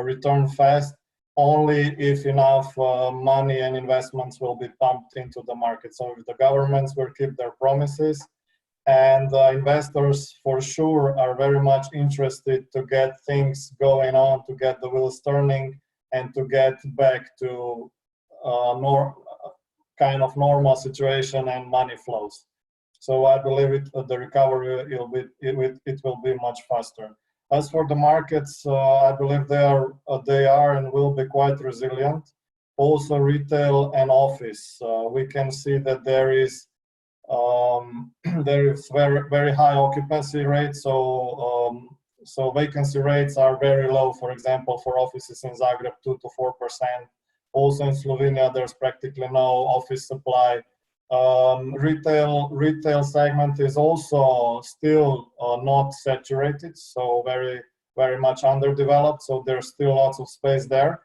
return fast only if enough money and investments will be pumped into the market. So if the governments will keep their promises, and investors for sure are very much interested to get things going on, to get the wheels turning, and to get back to kind of normal situation and money flows. So I believe the recovery it will be much faster. As for the markets, I believe they are and will be quite resilient. Also, retail and office, we can see that there is very high occupancy rates. So vacancy rates are very low. For example, for offices in Zagreb, 2 to 4%. Also in Slovenia, there's practically no office supply. Retail segment is also still not saturated, so very much underdeveloped. So there's still lots of space there.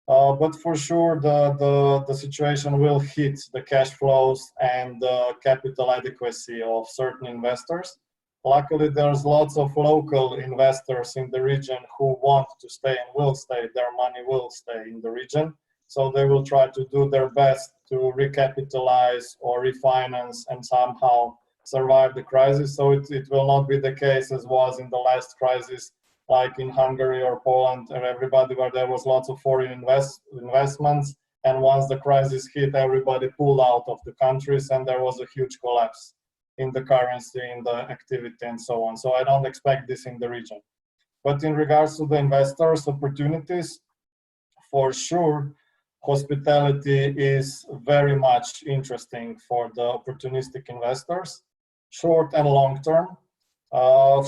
But for sure, the situation will hit the cash flows and the capital adequacy of certain investors. Luckily, there's lots of local investors in the region who want to stay and will stay. Their money will stay in the region. So they will try to do their best to recapitalize or refinance and somehow survive the crisis. So it will not be the case as was in the last crisis, like in Hungary or Poland, or everybody, where there was lots of foreign investments. And once the crisis hit, everybody pulled out of the countries, and there was a huge collapse in the currency, in the activity, and so on. So I don't expect this in the region. But in regards to the investors' opportunities, for sure, hospitality is very much interesting for the opportunistic investors, short and long term.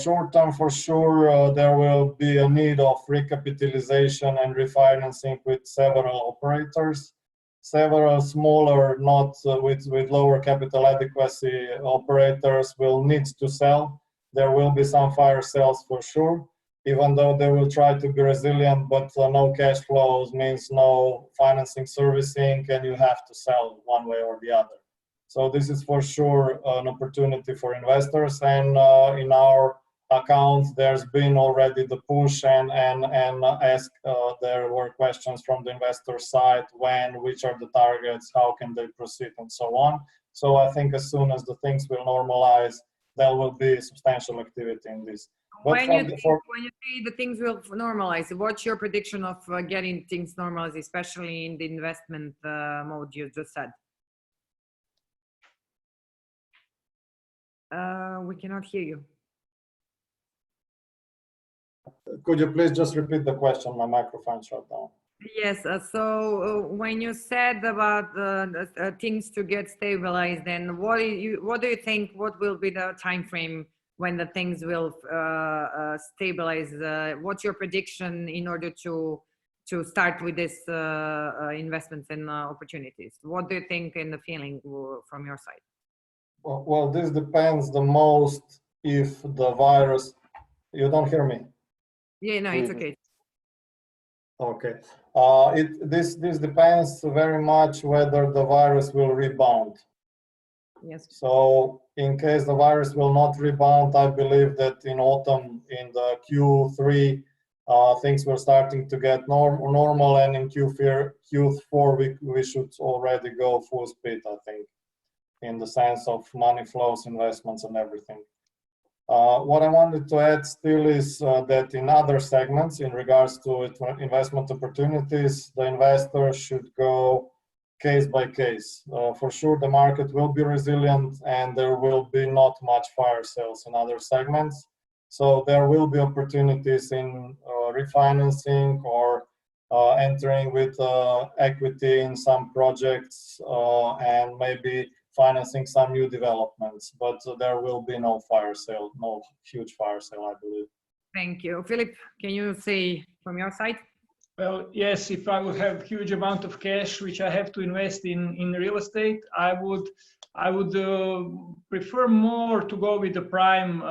Short term, for sure, there will be a need of recapitalization and refinancing with several operators. Several smaller, not with lower capital adequacy operators will need to sell. There will be some fire sales for sure, even though they will try to be resilient, but no cash flows means no financing servicing, and you have to sell one way or the other. So this is for sure an opportunity for investors, and in our accounts there's been already the push and there were questions from the investor side, which are the targets, how can they proceed, and so on. So I think as soon as the things will normalize, there will be substantial activity in this. But when you say the things will normalize, what's your prediction of getting things normalized, especially in the investment mode you just said? We cannot hear you. Could you please just repeat the question? My microphone shut down. Yes, so when you said about things to get stabilized, then what do you think, what will be the time frame when the things will stabilize. What's your prediction in order to start with this investments and opportunities? What do you think and the feeling from your side? Well, this depends the most if the virus. You don't hear me? Yeah, no, it's okay. Okay. This depends very much whether the virus will rebound. Yes. So in case the virus will not rebound, I believe that in autumn, in the Q3, things were starting to get normal, and in Q4 we should already go full speed, I think, in the sense of money flows, investments, and everything. What I wanted to add still is that in other segments, in regards to investment opportunities, the investors should go case by case. For sure, the market will be resilient and there will be not much fire sales in other segments. So there will be opportunities in refinancing or entering with equity in some projects and maybe financing some new developments, but there will be no fire sale, no huge fire sale, I believe. Thank you. Filip, can you say from your side? Well, yes, if I would have huge amount of cash which I have to invest in real estate, I would prefer more to go with the prime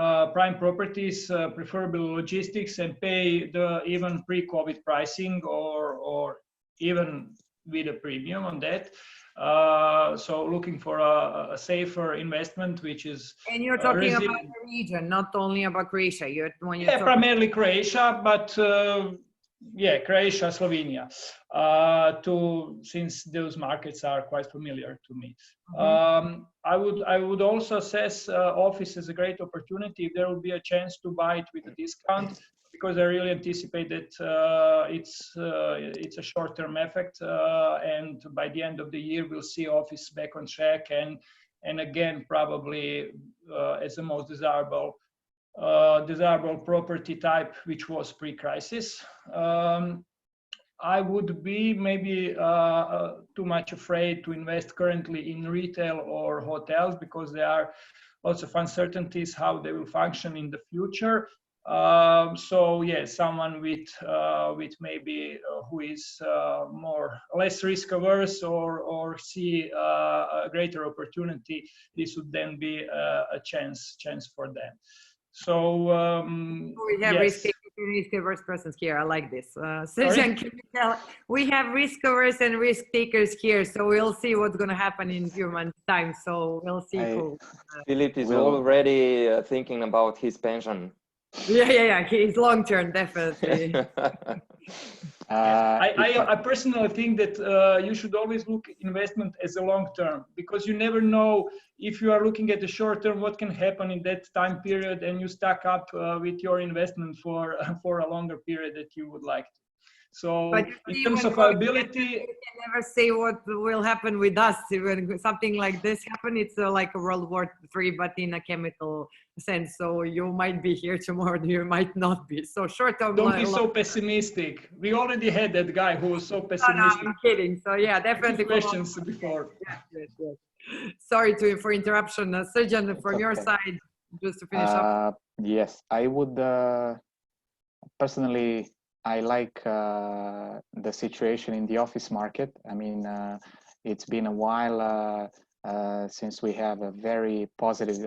properties, preferably logistics, and pay the even pre-COVID pricing or even with a premium on that. So looking for a safer investment, which is. And you're talking about the region, not only about Croatia. Primarily Croatia, but yeah, Croatia, Slovenia, since those markets are quite familiar to me. I would also assess office as a great opportunity if there will be a chance to buy it with a discount, because I really anticipate that it's a short-term effect, and by the end of the year we'll see office back on track, and again probably as the most desirable property type which was pre-crisis. I would be maybe too much afraid to invest currently in retail or hotels, because there are lots of uncertainties how they will function in the future. So yeah, someone with maybe who is less risk averse or see a greater opportunity, this would then be a chance for them. So we have yes. risk-averse persons here. I like this. Srdjan, can you tell? We have risk-averse and risk takers here, so we'll see what's going to happen in a few months' time. So we'll see who. Philip is already thinking about his pension. Yeah. He's long-term, definitely. I personally think that you should always look investment as a long-term, because you never know if you are looking at the short-term what can happen in that time period, and you stack up with your investment for a longer period that you would like to. So in terms of ability, you can never say what will happen with us. When something like this happen, it's like a World War III, but in a chemical sense. So you might be here tomorrow, you might not be. So short term. Don't be so pessimistic. We already had that guy who was so pessimistic. No, I'm kidding. So yeah, definitely. Questions before. Yes. Sorry for interruption. Srdjan, from your side, just to finish up. Yes, I would personally. I like the situation in the office market. I mean, it's been a while since we have a very positive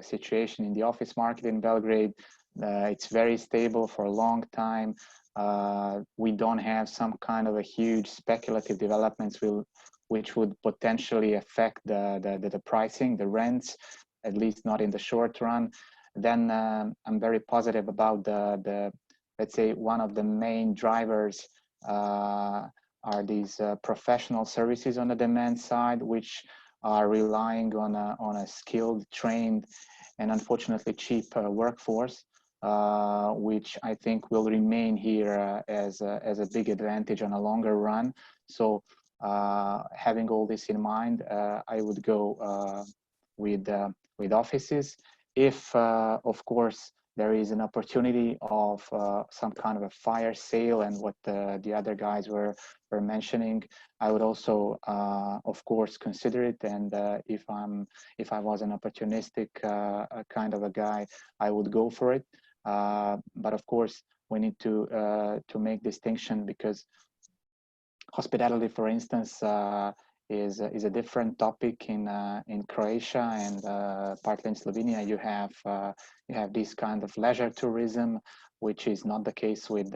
situation in the office market in Belgrade. It's very stable for a long time. We don't have some kind of a huge speculative developments which would potentially affect the pricing, the rents, at least not in the short run. Then I'm very positive about let's say one of the main drivers are these professional services on the demand side, which are relying on a skilled, trained, and unfortunately cheap workforce, which I think will remain here as a big advantage on a longer run. So having all this in mind, I would go with offices. If, of course, there is an opportunity of some kind of a fire sale, and what the other guys were mentioning, I would also, of course, consider it. And if I was an opportunistic kind of a guy, I would go for it. But of course, we need to make distinction, because hospitality, for instance, is a different topic in Croatia, and partly in Slovenia. You have this kind of leisure tourism, which is not the case with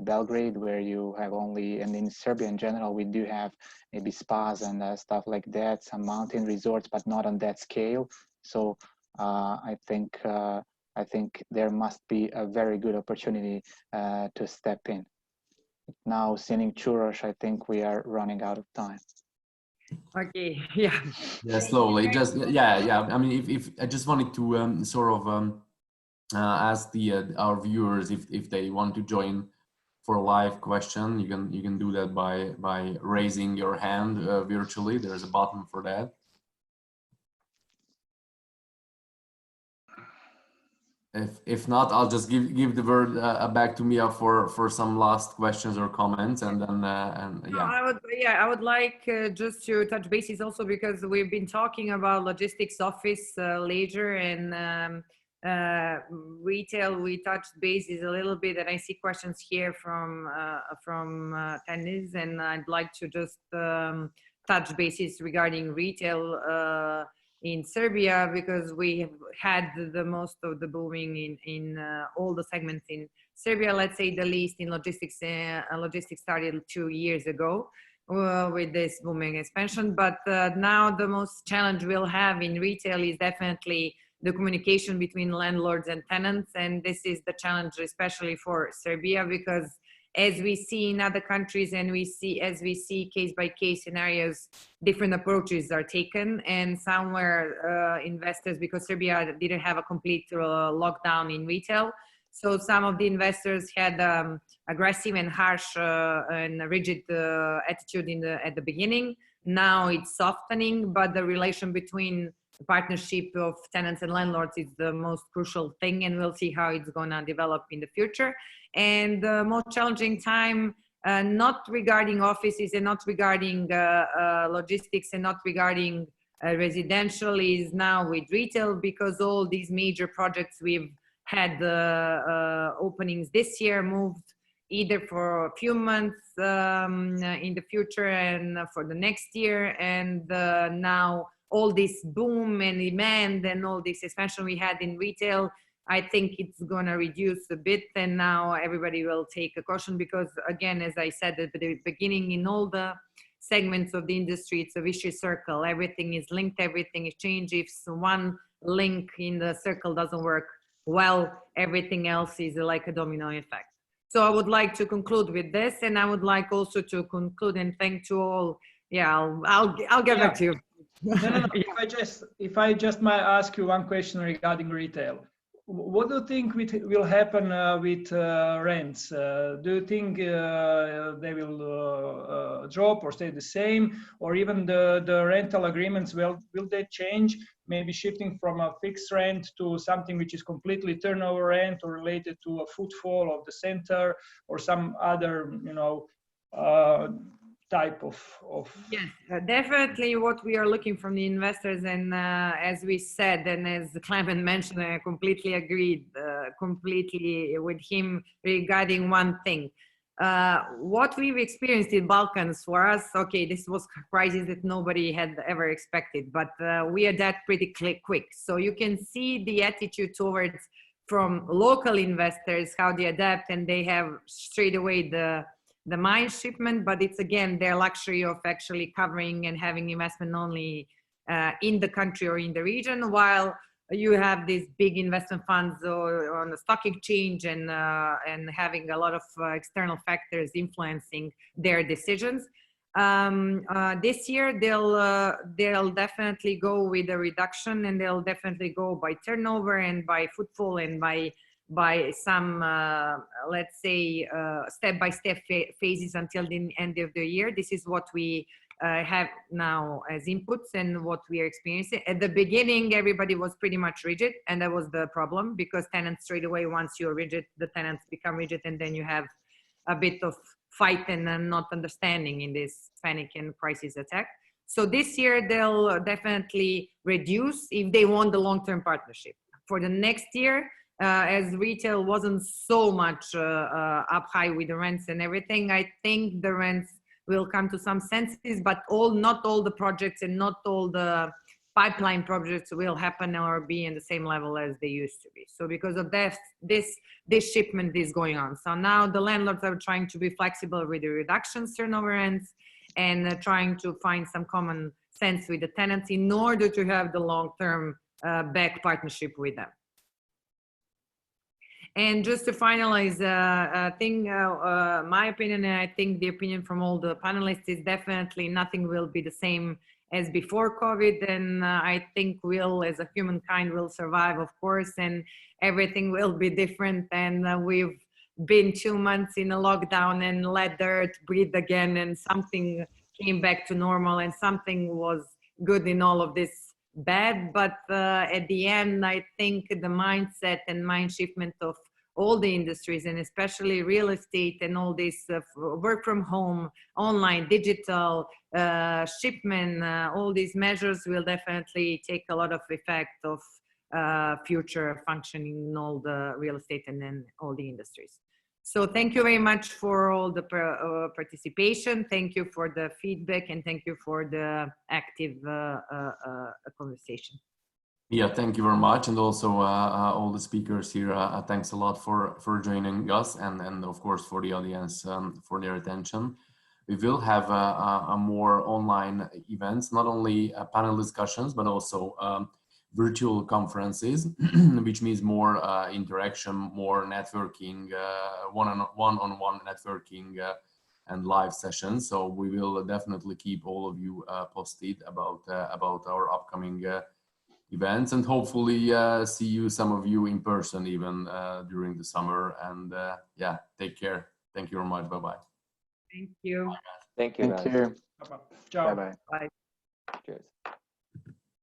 Belgrade, where you have only, and in Serbia in general, we do have maybe spas and stuff like that, some mountain resorts, but not on that scale. So I think there must be a very good opportunity to step in. Now, Sining Churos, I think we are running out of time. Okay, yeah. Yeah, slowly. Just yeah. I mean, if I just wanted to sort of ask our viewers if they want to join for a live question, you can do that by raising your hand virtually. There's a button for that. If not, I'll just give the word back to Mia for some last questions or comments, and then yeah. I would like just to touch bases also, because we've been talking about logistics, office, leisure, and retail. We touched bases a little bit, and I see questions here from attendees, and I'd like to just touch bases regarding retail in Serbia, because we have had the most of the booming in all the segments in Serbia. Let's say the least in logistics. Logistics started 2 years ago with this booming expansion, but now the most challenge we'll have in retail is definitely the communication between landlords and tenants, and this is the challenge especially for Serbia, because as we see in other countries, and as we see case by case scenarios, different approaches are taken, and somewhere investors, because Serbia didn't have a complete lockdown in retail, so some of the investors had aggressive and harsh and rigid attitude at the beginning. Now it's softening, but the relation between the partnership of tenants and landlords is the most crucial thing, and we'll see how it's gonna develop in the future. And the most challenging time, not regarding offices and not regarding logistics and not regarding residential, is now with retail, because all these major projects we've had openings this year moved either for a few months in the future and for the next year. And now all this boom and demand and all this expansion we had in retail, I think it's going to reduce a bit, and now everybody will take a caution, because again, as I said at the beginning, in all the segments of the industry, it's a vicious circle. Everything is linked, everything is changed. If one link in the circle doesn't work well, everything else is like a domino effect. So I would like to conclude with this, and I would like also to conclude and thank to all. Yeah, I'll get back to you. No. If I just might ask you one question regarding retail. What do you think will happen with rents? Do you think they will drop or stay the same, or even the rental agreements, will they change? Maybe shifting from a fixed rent to something which is completely turnover rent, or related to a footfall of the center, or some other, type of Yes, definitely what we are looking from the investors, and as we said, and as Klemen mentioned, I completely agreed completely with him regarding one thing. What we've experienced in Balkans, for us, okay, this was a crisis that nobody had ever expected, but we adapt pretty quick. So you can see the attitude towards from local investors, how they adapt, and they have straight away the mine shipment, but it's again their luxury of actually covering and having investment only in the country or in the region, while you have these big investment funds or on the stock exchange and having a lot of external factors influencing their decisions. This year they'll definitely go with a reduction, and they'll definitely go by turnover and by footfall and by some, let's say, step-by-step phases until the end of the year. This is what we have now as inputs and what we are experiencing. At the beginning, everybody was pretty much rigid, and that was the problem, because tenants straight away, once you're rigid, the tenants become rigid, and then you have a bit of fight and not understanding in this panic and crisis attack. So this year they'll definitely reduce if they want the long-term partnership. For the next year, as retail wasn't so much up high with the rents and everything, I think the rents will come to some senses, but not all the projects and not all the pipeline projects will happen or be in the same level as they used to be. So because of that, this shipment is going on. So now the landlords are trying to be flexible with the reductions turnover rents, and trying to find some common sense with the tenants in order to have the long-term back partnership with them. And just to finalize, my opinion, and I think the opinion from all the panelists, is definitely nothing will be the same as before COVID. And I think we'll, as a humankind, will survive, of course, and everything will be different. And we've been 2 months in a lockdown and let the earth breathe again, and something came back to normal, and something was good in all of this bad. But at the end, I think the mindset and mind shiftment of all the industries, and especially real estate and all this work from home, online, digital, shipment, all these measures will definitely take a lot of effect of future functioning in all the real estate and then all the industries. So thank you very much for all the participation. Thank you for the feedback, and thank you for the active conversation. Yeah, thank you very much. And also all the speakers here, thanks a lot for joining us, and of course for the audience for their attention. We will have a more online events, not only panel discussions, but also virtual conferences, which means more interaction, more networking, one-on-one networking and live sessions. So we will definitely keep all of you posted about our upcoming events, and hopefully see you, some of you, in person even during the summer. And yeah, take care. Thank you very much. Bye-bye. Thank you. Thank you. Thank you. Ciao. Bye-bye. Bye. Cheers.